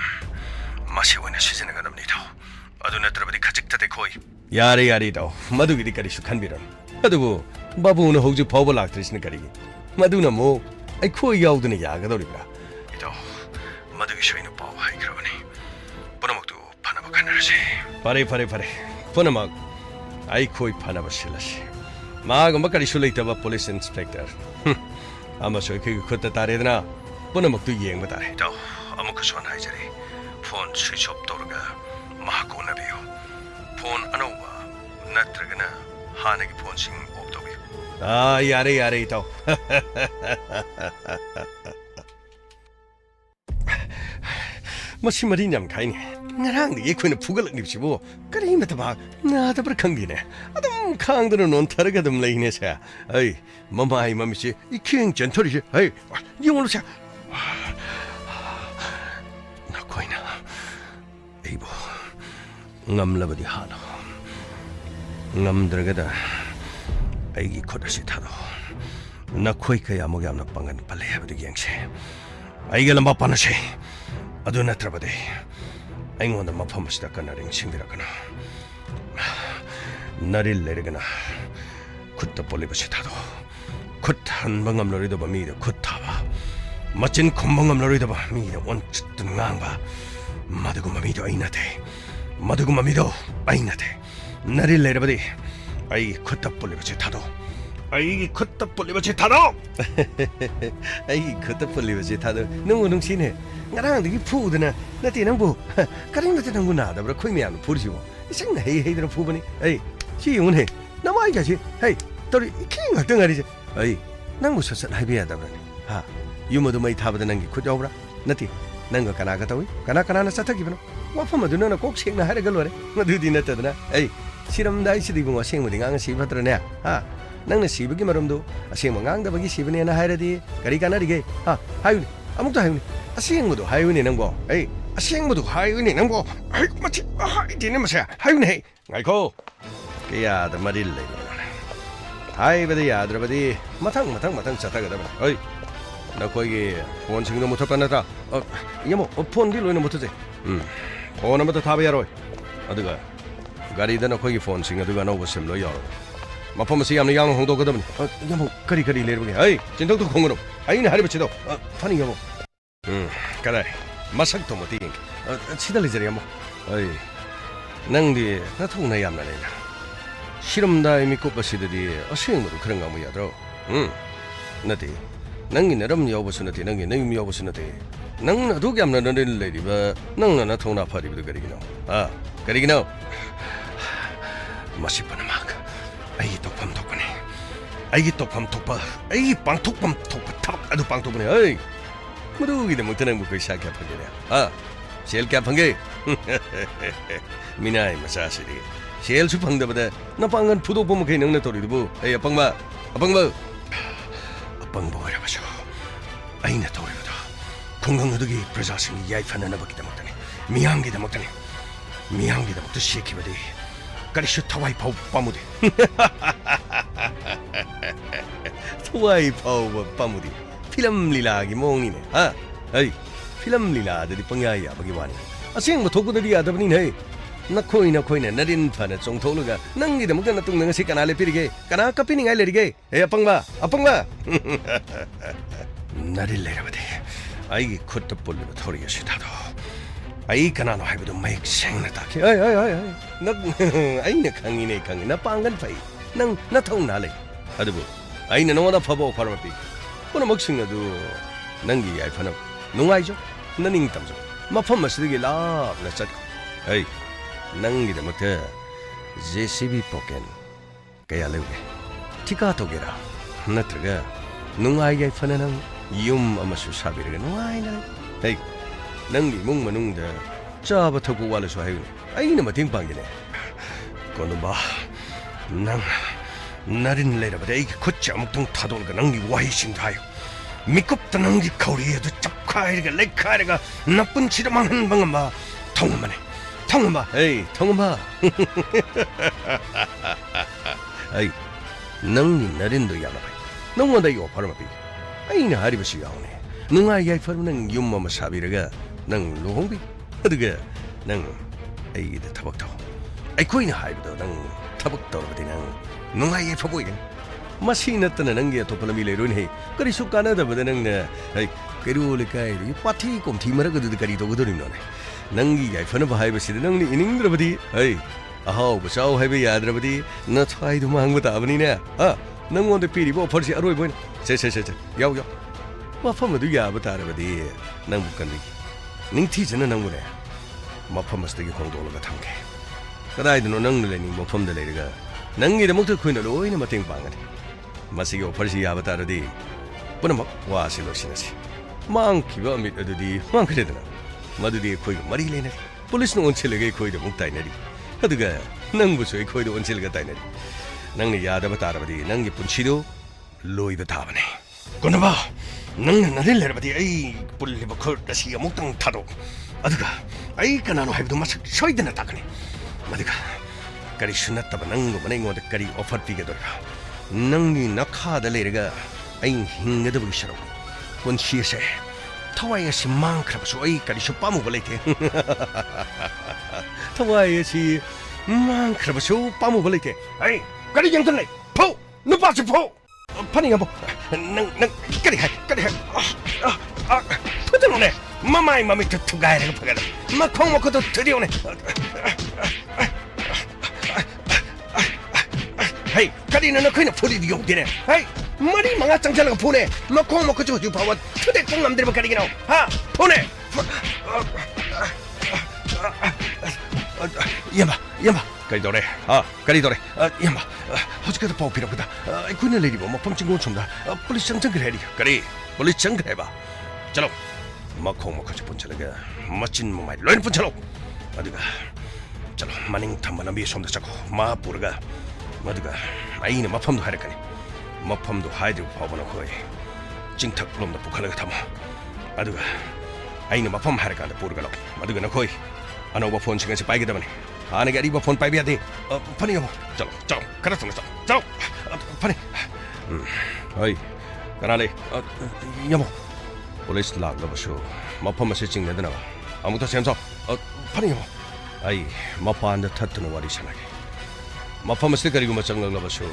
마시오네 시즌에 가답니다 아두나 들어버디 카직타데 코이 야리야리도 마두기디 카리슈 칸비런 아두고 바부는 혹지 버버 락트리스는 카리기 마두나 뭐 아이 코이 야우드네 야가도리브라 이도 마두기 쇼이는 바우 하이크라바니 보나막도 파나바 카나르시 파레 보나막 아이 코이 파나바 실라시 마가 마카리 슐레이타바 폴리스 인스펙터 아마 쇼이케 그때 따레드나 보나막도 이행바다레 또 아무크 손 하이자리 폰 스위치 업 도르가 마고 나비요 폰 아노바 나트르가나 하나기 폰싱 옵도비요 아 야레 또 마시마리 냠 카이니 나랑 예코는 부글럭 립시고 그리면도 막 나도 버 강디네 아담 강들은 논타르가 좀 레이네샤 아이 마마이 마미시 이킹 전토리시 아이 영어로 샤 나 코이나 ngamlabadi hano ngamdragada aigi khodashi thado nakhoi kaya mo yamna pangan pale habdi yangse aiga lamba panase adu natrabade aingonda maphamasida kanaring singdirakana naril lergana khutta polibasi thado khut hanba ngamloridoba mida khut thaba machin khomba ngamloridoba mida onchit ngangba maduguma mido ainate maduguma mido ainate naril lerabadi ai khutta polibasi thado ai khutta polibasi thado ai khutta polibasi thado nungu nungsine ngarang digi pudana nati nangbu karing nati nangbu nada bra khoi myam purjibo isang na hei dra pubani ai chi yun he namai ja chi hei tori king ngak ngari je ai nangbu sasat haibiya da bra ha yumodu mai thabada nangi khujawbra nati nanga kana ga tawi kana na sathakibano wafam adu na kok sengna hare galore madudi natadna ai siram dai sidi bunga sengmudi ngang si batrane ha nangna sibagi marumdu asengma ngang da bagi sibane na hairadi kari kana dige ha hayuni amukta hayuni asengmudu hayuni nangbo ai asengmudu hayuni nangbo ai machi ai dine masa hayuni hey ngaiko kaya da maril le hai badi yadrabadi matang chataga da ai nakoigi phone singno muthapanata yamo phone di loina muthaje phone amata thaba yaroi aduga gari da nakoigi phone sing aduga no bosem lo yaro mafam si yamna yang hongdo gadabni yamo kari lerbagi ai jindak to khongno ai na haribachido fani yamo kada masak to moti chidali jari yamo ai nangdi na thongna yamna leina 시름다 이미 꽃바시들이 어시행으로 그런가 뭐야도 나디 낭이 나름 여보스나디 낭이 낭이 여보스나디 낭나 도기 암나 너를 레디바 낭나 통나 파리비도 그리기노 아 그리기노 마시빠나 막 아이 똑밤 똑바네 아이 똑밤 똑바 아이 빵 똑밤 똑바 탑 아두 빵 똑바네 아이 무두기데 못하는 거 시작해 파게냐 아 제일 캡한게 미나이 마사시리 제일 수팡다보다 나 빵은 부도 보면 그냥 넉넉 돌이고 에이 아빵마 아빵보라 봐줘 아이나 돌이다 건강하다기 프레자싱이 야이파나 나밖에 못하네 미양기다 못하네 미양기다 못도 시키버디 까리슈 타와이 파우 빠무디 타와이 파우 빠무디 필름 리라기 몽이네 아 에이 필름 리라들이 뻥야야 버기 와니 아생뭐 도구들이 아더버니네 nakoina narin phana chongtholuga nangi de mukna tung nang se kana le pirige kana kapini ngai lerige e apangba naril lerabade ai khut pollu thori ase thado ai kana no haibu maik sengna ta ke ai nak ai na kangi na pangan pai nang na thong na le adubu ai na no da phabo pharmapi kono moksing adu nangi ai phana nungai jo naning tamjo mafam masdige la na chat ai nangidamakte JCB poken kaya leuge tika togera natraga nungai gai fananang yum amasu sabirega nungai na hey nangi mung manungda chaba thogu wala so hayu aina mating pangine konuba nang narin lera bade khutcha amuktung thadolga nangi wahising thayo mikupta nangi kauriyedu chapkhairiga lekhairiga napun chiramang bangamba thongmane 통음아, 에이, 통음아. 에이, 넌니 나린도 야마바이. 넌원다 이거 바로마비. 에이, 나 하리바시 야오네. 넌아 야이 파르는 윤마마 사비르가 넌 루홍비. 어디가 넌 에이, 데 타박터. 에이, 코이나 하이브도 넌 타박터로바디 넌 넌아 야이 파보이겐. 마시나타나 넌게 토팔미레 룬헤. 그리 숙가나다바데 넌네. 에이, 그루리카이 파티 꼼티마라가도 가리도 그도리노네. nangi gai phana bahai basi nangni ining drabadi ai ahau basau hai be yad drabadi na thai du mang bata bani ne ha nang on de piri bo phar si aroi boin se yaw wa pham du ya bata drabadi nang bu kan ning thi jana nang bu ne ma pham mas de gi khong do la thang ke kadai de no nang le ni mo pham de le ga nangi de mok de khuin lo oi na ma ting pang ga ma si go phar si ya bata radi puna ma wa si lo sinasi mang ki ba mit adudi mang kre de 마두디 코이 머리 레네 폴리스는 온칠레게 코이도 묵다이네리 하드가 낭부소이 코이도 온칠레가 다이네리 낭니 야다바 따라바디 낭기 분치도 로이도 다바네 거나바 낭나 나릴 레바디 에이 폴리바 코다시 목당 타도 아드가 아이 까나노 하이도 마삭 쇼이드나 따가네 मदिका करी सुनत्तब नंगु मनेंगोद करी offer पीगदोरगा नंगी नखादा लेरगा अई हिंगदबगी शरो पुंसीसे थवाई असि मांगख्रबसु अई करीसु पामुबा लेते थवाई असि मांगख्रबसु पामुबा लेते अई करी यंगतले फो नुपासु फो फनिंगबो नंग करी है फुदलोने ममाई mummy थुगायरगा फगदा मखों मखोतो थुदियोने Hey, kali na nakoy na puli di yung din eh. Hey, mari mga tanggal ang pune. Makong makucho yung pawat. Tudik kong namdir ba kali ginaw? Ha? Pune! Yamba. Kali dore. Ha, kali dore. Yamba. Hoji kada pao pira kuda. Ikoy na lady mo mapam chingon chumda. Police chang kare di. Kali. Police chang kare ba. Chalo. Makong makucho pun chalaga. Machin mo mai. Loin pun chalo. Adiga. Chalo. Maning tamba na biya somda chako. Ma purga. मधुगा आईने मफमदो हारकनी मफमदो हाइदो फावनो खोय चिंगथक लोमदा पुखलगा थमा अदुगा आईने मफम हारकांदा पुरगलो मधुगा नखोय अनोबा phone सिंगसे पाइगदबनी आने गरीबा phone पाइबिया दे funny हो चलो करा चलो फनी होय कनाले यमो पुलिस लागलबसु मफम असे चिंगदना अमुता सेमसो फनी हो आई मपानदा थत्तनो वारी सनागे मफम से करीगुम चंगलबसु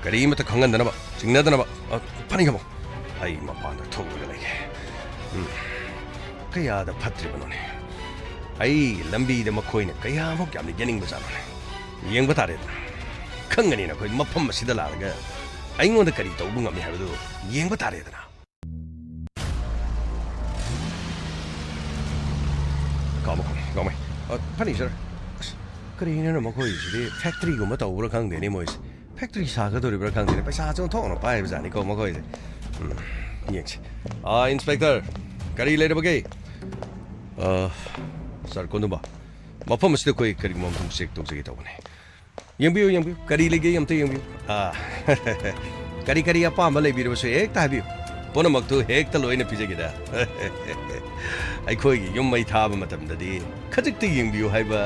करीमत खंगनदनबा चिंगनदनबा फनिगबो आई मपान थोगला लेगे कयादा फत्रिबनोने आई लंबी दे मखोइने कयामो क्यामने यनिंग बजानोने येंग बतारे खंगनी ना कोई मफम सिदा लालगा आइंगोंद करी तौबु ngami habadu येंग बतारे दना कामो फनी सर करीना मखोइसिदि फैक्ट्री गुमा तौब्रा खंगदेनि मोइस फैक्ट्री सागदोरिब्रा खंगदेनि पैसा जों थोनो पाइब जानि को मखोइसे येंगसे इंस्पेक्टर करी लेरबगे सर कोनुबा मफम से कोई करी मम चेक तौजगे तौबने येंबियो करी लेगे यमते येंबियो करी अपाम लेबिरबसु एक ताबियो पुनमक्तु हेक्ता लोइना पिजगेदा अखोगी युम मै थाब मतमददी खजिक्ति येंबियो हाइबा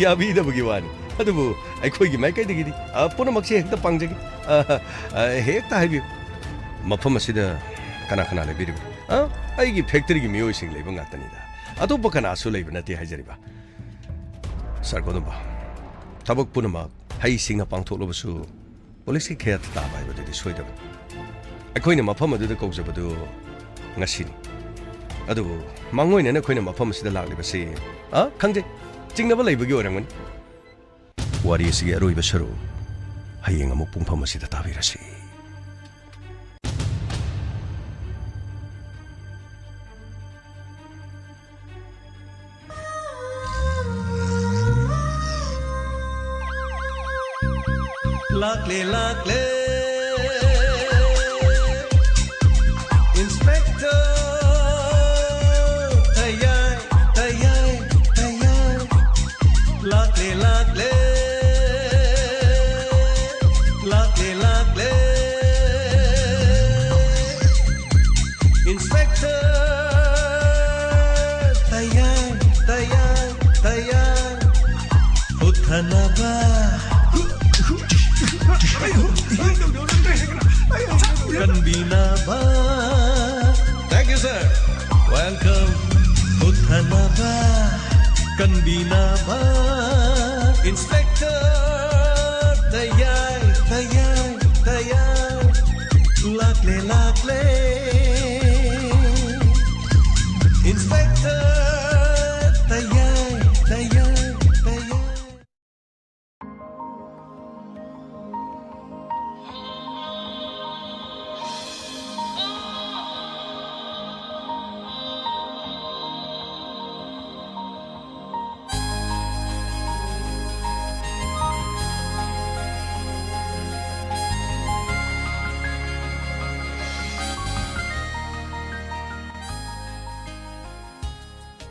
याबीदबगी वानी अदुबु अखोगी माइकैदगिदी पुनमक्से हेक्ता पांगजगी हेक्ता हाइबियो मफम असिदा कना लेबिरिबो आइगी फैक्ट्री की मियोइसिंग लेबा ngaktaniदा अतोप कनासु लेबा नते हाइजरिबा सरकोनुबा थबक पुनमक हाइ सिंगना पांगथोलबसु पुलिस की खेत ताबा हाइबदि सोइदब अखोइना मफम अदुदा कौजबदु ngasiनि अदु मांगोइना नखोइना मफम सिदा लागलिबसे खंजे चिंगनबा लेबगी ओरंगन वारी सिगे अरोइबा सरो हायेंग अमुक पुंफम सिदा ताबिरसि Lakle Inspector Tayai Lakle Inspector Tayai Uthanaba Kanbinaba. Thank you, sir. Welcome. Uthanaba. Kanbinaba. Inspector. Tayai. Lakle. Inspector. Tayai.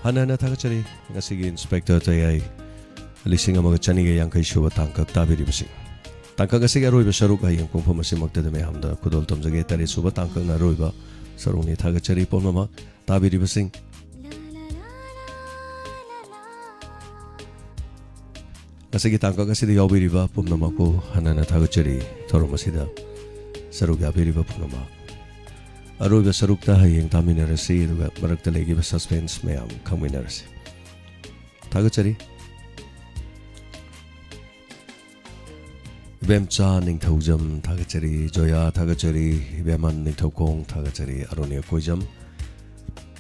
Hanana Takachari, Nasigi Inspector Tayai, Lising among Chaniga Yankai Shuba Tanka Tabiribasi. Tanka Gasiga Sharuka and Conformasim to the Mehamda, Kudol Tomzageta, Suba Tanka Naruba, Saruni Takachari Ponama, Tabiribasing. Asagi tangka kasidi yaubiriba pumnamaku hanana thagachari thoromasida saruk yabiriba pumnamak aruga sarukta hayeng taminarasi aduga marakta legiba suspense mayam khangminarasi thagachari Ibemcha ningthaujam thagachari joya thagachari ibeman ningthaukong thagachari aronia koijam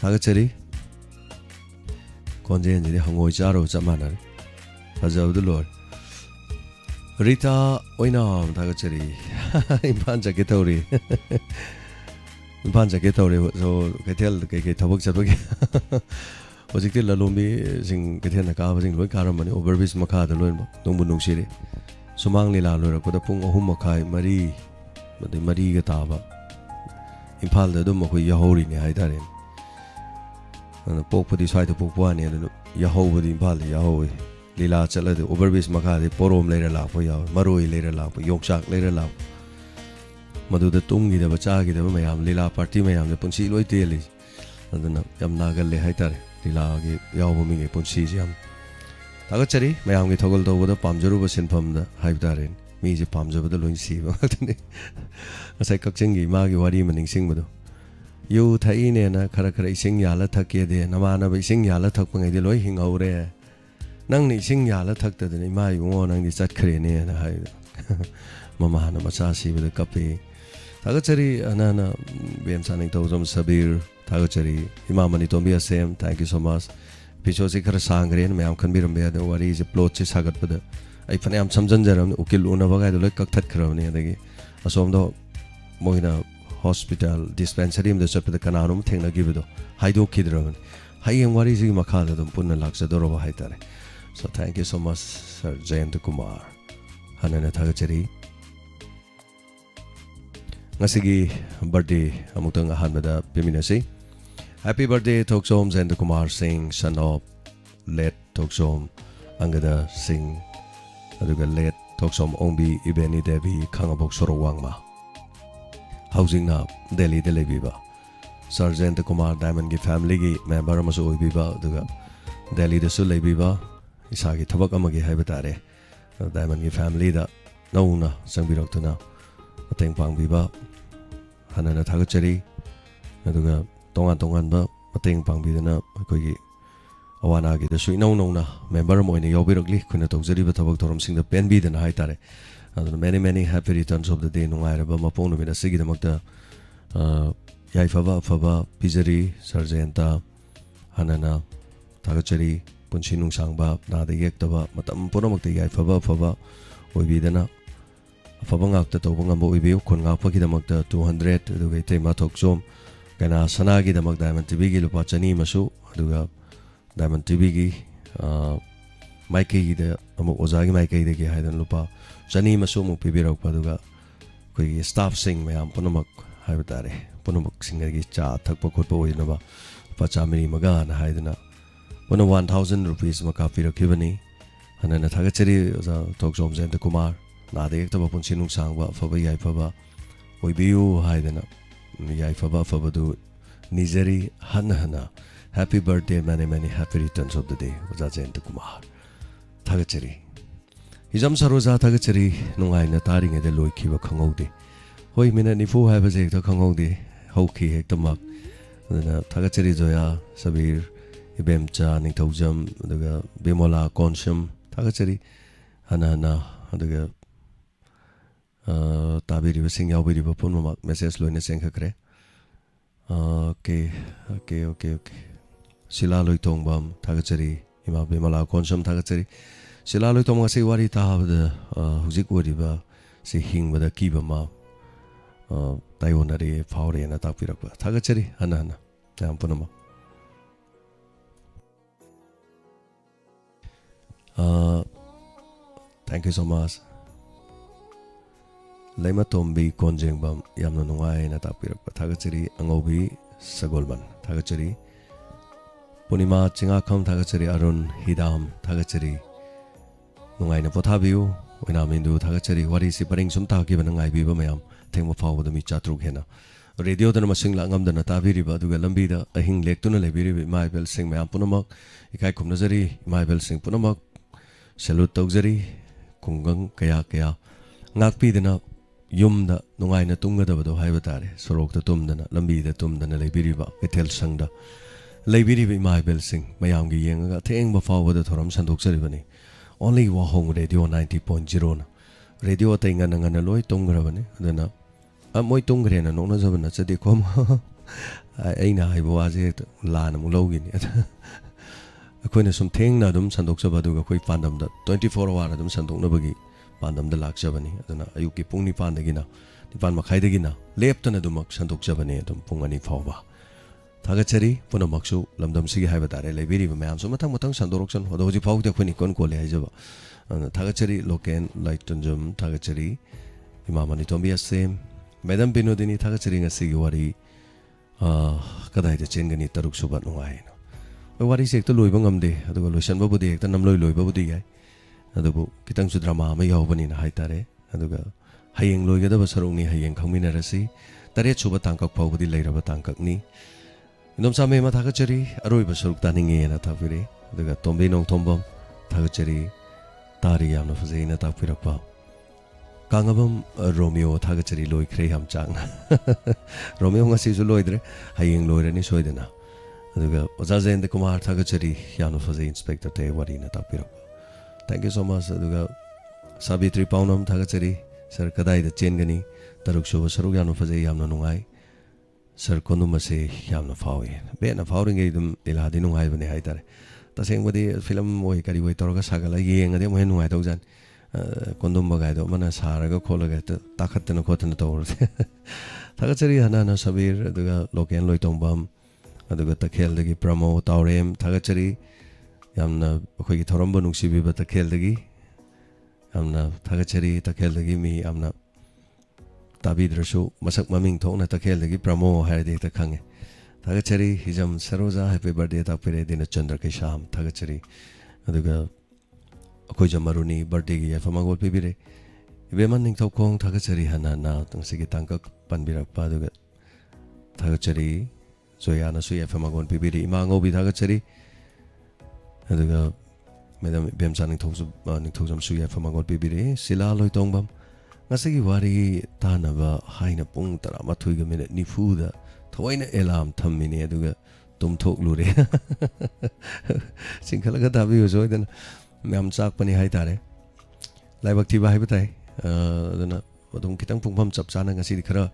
thagachari konjen jini hangoi charo chamanari Fazawdu Lord Rita Oinam Thagachari Impanja Ketauri Impanja Ketauri so Ketel Keke Tabak Chabaki Ojikti Lalumbi Sing Ketena Kava Sing Loy Karamani Overbis Maka the Loy Numbu Nushiri Sumang Lila Lura Kodapung Ohumakai Marie but the Marie Gataba Impal the Dumaku Yahori ni Haidarin and the Pope put his fight to Popuani and Yahoo with Impal Yahoo Lila chala de overbase makade porom later la po yaw maroi later la po yokshak later la madu de tungi de bacha gi de mayam lila party mayam de punsi loi teli aduna yam nagal le haitare lila gi yaw bumi gi punsi jam tagachari mayam gi thogol do boda pamjaru ba sinpham da haibdaren mi je pamjabu da loi si ba tane asai kakching gi ma gi wari maning sing bodo yu thai ne na khara khara ising ya la thake de namana ba ising ya la thak pangai de loi hingaure Nang ni sing ya la thak ta de mai ngo nang di chat khre ne na hai mama na macha si be kape thagachari anana bem saning to jom sabir thagachari imamani tombi asem thank you so much picho si khar sangren me am khan biram be da wari je plot che sagat pada ai phane am samjan jaram ukil una bagai do lek kak that khram ne adagi asom do moina hospital dispensary me chat pada kananum thengna gi bedo haido khidram hai em wari ji makha da dum punna laksa do ro hai tare So thank you so much, Sir Jayant Kumar. Hanana Thagachari. Ngasigi birthday amutang ahanbada piminasi. Happy birthday Toksom Jayant Kumar Singh, son of late Toksom Angada Singh. Aduga late Toksom Ongbi Ibeni Devi Kangabok Sorowangma. Housing na Delhi Delebiba. Sir Jayant Kumar Diamond ki family ki member amasu oibiba aduga Delhi dasu lebiba. Isagi thabak amagi haiba tare Diamond gi family da nauna sangbirok tuna ateng pangbiba hanana thagachari aduga tongan ba ateng pangbidana akoigi awana gi da sui nauna member moine yobirokli khuna tawjari ba thabak thorom sing da penbi dana hai tare aduna many happy returns of the day nungai ba mapong numina sigi damakta yai faba pizari sarjenta hanana thagachari punchi nung sangba na de yek taba matam punamak te yai faba oibidana faba ngak ta tawba ngam oibi khon ngak paki damak ta 200 aduga te ma thoksom kana sana gi damak Diamond TV gi lupa chani masu aduga Diamond TV gi maike gi de amu ozagi maike de gi haidan lupa chani masu mu pibirok paduga koi staff sing mayam punamak haibtare punamak singa gi cha thakpa khotpa oina ba pachamini maga na haidana 1,000 rupees makapi rakibani hanana thagachari Toksom Jayant Kumar na de ekta bapun sinung sangba faba yai faba oibiu haidana yai faba du nizari hana happy birthday many happy returns of the day Oja Jayant Kumar thagachari hijam saroja thagachari nungai na taring ede loi khiba khangaude hoi mina nifu haiba je ekta khangaude hauki ekta mak adana thagachari joya sabir Ibemcha ningthaujam aduga bemola konsham thagachari hana aduga tabiri sing yaubiri punma message loina sengkhakre okay sila loitongbam thagachari ima bemola konsham thagachari sila loitong ase wari ta habda hujik wariba si hingbada kibama taionari faure na tapirakba thagachari hana yam punama thank you so much. Laima Tombi Konjengbam Yamno Nungai na tapirak Thagachari Angobi Sagolban Thagachari Punima Chingakam Thagachari Arun Hidam Thagachari Nungai na Pothabiu Winamindu Thagachari Wari Siparing Sumta Gibanangai Biba Mayam Tengma Power the Michatruk Hena Radio the Masing Langam the Nataviriba to Galambida a Hing Lake to Lebiri Maibel Sing Mayam Punamak Ikai Kumnazari Maibel Sing Punamak salute tawjari kungang kaya kaya ngakpidana yumda nungaina tunggadabado haiba tare sorokta tumdana lambida tumdana leibiriba kethel sangda leibiriba imaibel sing mayamgi yengaga thengba fawbada thoram sandokjaribani only wahong radio 90.0 na radio tainga nangana loi tunggrabani adana moi tungrena nokna jabana chadi kom aina haiba waje lana mu logini akoina sum thengna dum sandokjabadu ga koi pandamda 24 hour dum sandoknabagi pandamda lakjabani adana ayuki pung ni pandagina nipan makhaidagina leptana dumak sandokjabani dum pung ani fawba thagachari punamaksu lamdam sigi haiba tare leibiri ba mayam so mathang mathang sandoroksan hodo hoji fawde khoni kon kole haijaba thagachari loken laitunjum thagachari imamani tombi asem madam binodini thagachari ngasi wari kadai de chengani taruk suba nungai no wari se ekta loiba ngamde aduga loisan babudi ekta namloi loiba budi gai adubu kitang su drama ma yawbani na haitare aduga hayeng loigada basarungni hayeng khangminarasi tare suba tangkak phawbudi leiraba tangkak ni indom same ma thagachari aroi basaruk taninge na thapire aduga tombe nong tombam thagachari tari yamna fazei na tapirakpa kangabam romeo thagachari loi khrei ham chang romeo ngasi su loidre hayeng loirani soidena aduga oja jayendra kumar thagachari yamna fazei inspector te wari na tapirakpa thank you so much aduga sabitri paunam thagachari sir kadai da chengani taruk so saruk yamna fazei yamna nungai sir konum ase yamna fawi be na fawringe dum iladi nungai bane haitare taseng bodi film moi kari wai toroga sagala yengade mo nungai tawjan kondom bagai do mana saraga kholaga takhatna khotna tawr thagachari hanana sabir aduga loken loitongbam aduga takhel dagi promo tawrem thagachari yamna akhoi thorambo nungsibi ba takhel dagi yamna thagachari takhel dagi mi yamna tabidrasu masak maming thokna takhel dagi promo haide ta khange thagachari hijam saroja happy birthday tapire dina chandra ke sham thagachari aduga akhoi jamaruni birthday gi famagol pibire ibeman ning thokong thagachari hana na tangsigi tangkak panbirak pa aduga thagachari zoyana su famagol pibire imango bi thagachari aduga madam bemsa ning thokjam su famagol pibire sila loi tongbam ngasigi wari tanaba haina pung tara mathui ga minute nifuda thoina alarm thammini aduga tum thok lure singkhalaga dabi hojoidan मैम चाक पनि हाई तारे लाइबक थिबा हाइबा ताइ अदना अदम खितंग पुंगफम चप चाना ngasi खरा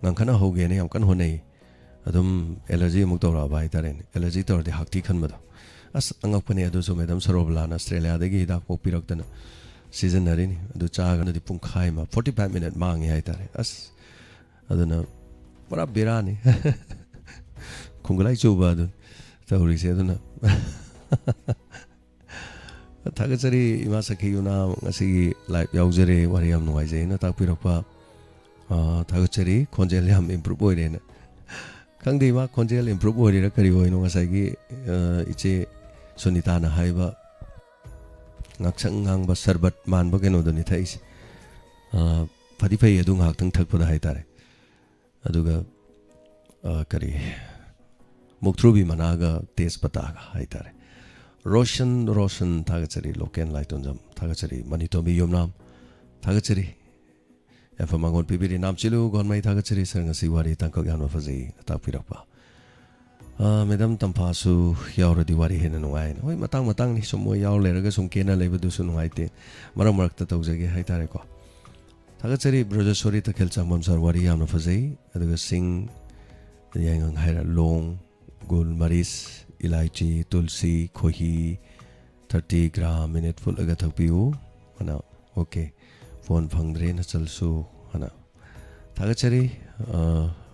ngangkhana hoge ne yam kan honei adum allergy muk tawra ba hai tare allergy tor de hakti khan mada as angak pani adu so madam saroblan australia dagi dak popirak tana season nari ni adu cha ga di pung khai ma 45 minute mangi hai tare as aduna pura birani khunglai chuba adu tawri se aduna thagachari ima sakhiyuna ngasi live yaujare wari yam nuai je na takpirakpa thagachari khonjel yam improve oire na khangdi ma khonjel improve oire ra kari hoino ngasai gi iche sunita na haiba ngaksang ngangba sarbat manba keno doni thais phadi phai adu ngak tang thakpa da hai tare aduga kari muktrubi managa tespata ga hai tare Roshan thagachari loken laitonjam thagachari manitomi yomnam thagachari efamangon pibiri nam chilu gonmai thagachari sarngasi wari tangkok yanwa fazi takpirakpa madam tampasu yaura diwari hena nungai hoi matang ni sumo yaw leraga sum kena leibedu su nungai te marak tawjage hai tare ko thagachari brojasori takhel changmam sar wari yamna fazi aduga sing yangang haira long gul maris ilaichi tulsi khohi 30 gram minute full aga thakpiu ana okay phone phangdre na chalsu ana thagachari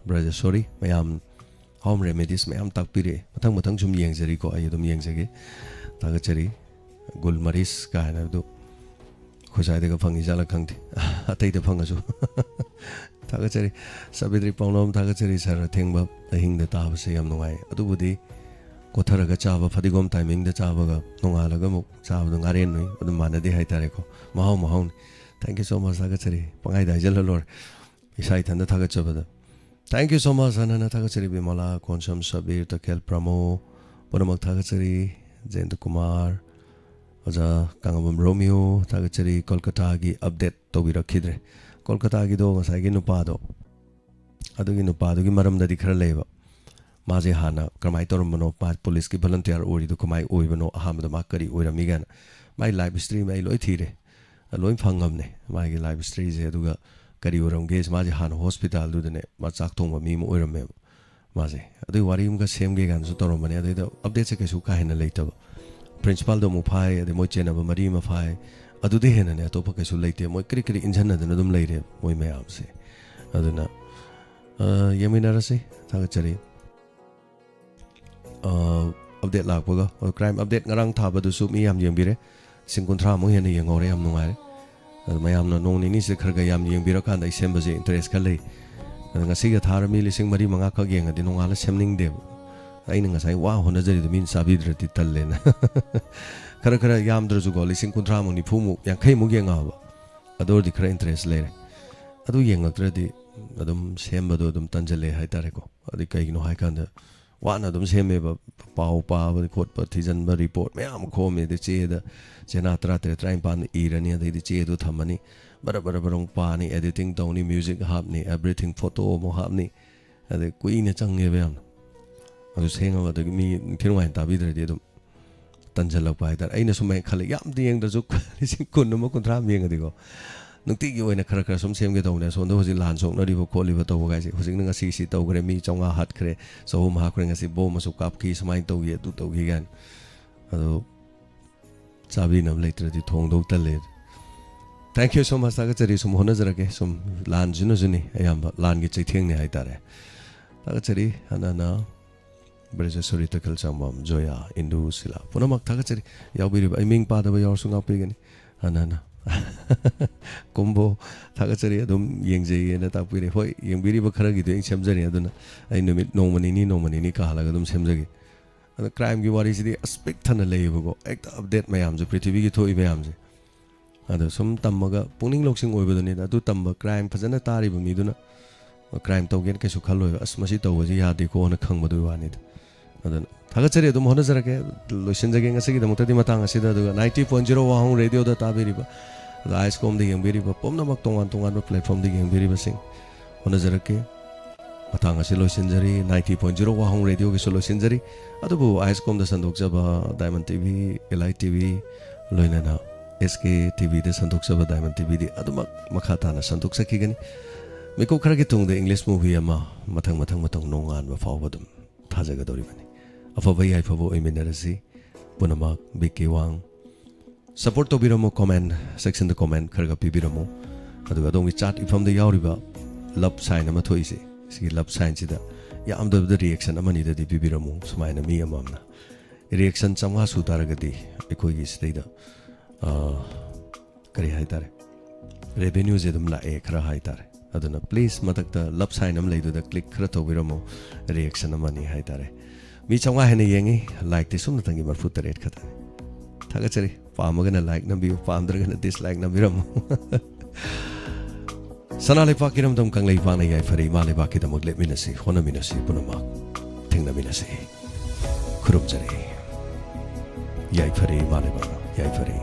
brother sorry mayam home remedies mayam takpire mathang sum yengjari ko ai dum yengjage thagachari gulmaris ka na du khosai de ga phangi jala khangti atai de phangasu thagachari sabidri pangnom thagachari sar thengba ahing da ta base yam nungai adu budi kotharaga chaba fadigom timing da chaba ga nongalaga muk chaba du ngaren noi adu manade hai tare ko mahau thank you so much thagachari pangai da jala lor isai thanda thagachaba da thank you so much anana thagachari bimala konsam sabir takel pramo ponamak thagachari jayendra kumar Oja Kangabam Romeo Tagachari Kolkata gi update tobirakhidre Kolkata gi do ngasai gi nupado adugi nupado gi maramda di khara leba maje hana kramai tormano pa police ki volunteer ori du kamai oibano ahamda makari oirami gan mai live stream ai loi thire loi phangam ne mai gi live stream je aduga kari oram ge maje hana hospital du ne ma chak thong mi mo oirame maje adu wari um ga sem ge gan su tormane adu update se ke su ka hena leitaba Principal do mupai de moi chena ba mari ma phai adu de hena ne to pa ke su leite moi kri kri injan na dum leire moi me am se aduna yemina rase thaga chari update lak boga crime update ngarang tha ba du su mi yam yeng bire singkunthra mo hena yeng ore yam nungai mayam na nong ni se khar ga yam yeng bira kan dai sem ba je interest ka lei ngasi ga thar mi lising mari manga ka geng adi nongala semning de aina ngasai wa hona jari min sabidrati tallena khara khara yamdra ju go lising kunthra mo ni phumu yang khai mu genga ba ador di khara interest le adu yengaktra di adum semba do dum tanjale hai tare ko adi kai no hai kan da wa na dum semme ba pau pa ba khot pa thijan ba report me am kho me de che da chena tra tre train pan irani de che do thamani bara bara barong pa ni editing to ni music hap ni everything photo mo hap ni ade kui ne change be am adu senga ba de mi thirwai ta bi de dum tanjalak pai dar aina sumai khale yam di yeng da ju lising kun no kun thra mi ngadi go nungti gi oina khara khara sum sem ge to ne so ndo hoji lan sok na ri bo kholi ba to ga si hoji nga si si to gre mi chonga hat khre so ma khre nga si bo ma su kap ki samai to ye tu to gi gan adu chabi nam leitra di thong do ta le thank you so much ta ga chari sum hona jara ke sum lan jinu juni ayam lan gi chai theng ne hai tare ta ga chari anana Breza Sorita Kalsambam Joya Indu Sila Punamak Takachari Yaubiri I Ming Pada by Orsunga Pigani Anana Combo Takachari Adum Yangzi and Tapiri Hoi Yangbiri Bakaragi doing Semzari Aduna I know it no manini Kalagadum Semzagi and the crime you is the aspect and a label act update my arms a pretty big to Ibeamzi and some Tamaga Puning Loxing over the Nida do Tamba crime Pazanatari Miduna a crime token Kasukalo as Masito was Yadi ko on a Kangmaduanid. Tagachari dum hona jara ke lotion jage ngasi da mutadi matang asida du 90.0 wa hong radio da tabiri ba ice com de yang biri ba pomna mak tongan platform de yang biri ba sing hona jara ke matang asi lotion jari 90.0 wa hong radio ke solution jari adu bu ice com da sandok jaba Diamond TV Elite TV loina na SK TV de sandok jaba Diamond TV de adu mak makhata na sandok sakhi gani meko khara ke tung de English movie ama mathang nongan ba faw badum thajaga dori bani afaba yai fabo iminarasi punamak biki wang support to biramo comment section the comment kharga pibiramo aduga dongi chat ifam de yauriba love sign ama thoise si love sign sida yam the reaction amani de pibiramo sumaina mi amamna reaction chamga su taragadi ekoi gi sida kari haitare revenue jedum la e khara haitare aduna please matakta love sign am leidu da click khara to biramo reaction amani haitare mi changa hene yengi like te sum tangi mar fut rate khata thaga chari pamagana like na bi pamdragana dislike na biram sanale pakiram dam kanglei pana yai fari male baki dam le minasi hona minasi punama thengna minasi khurum chari yai fari male bana yai fari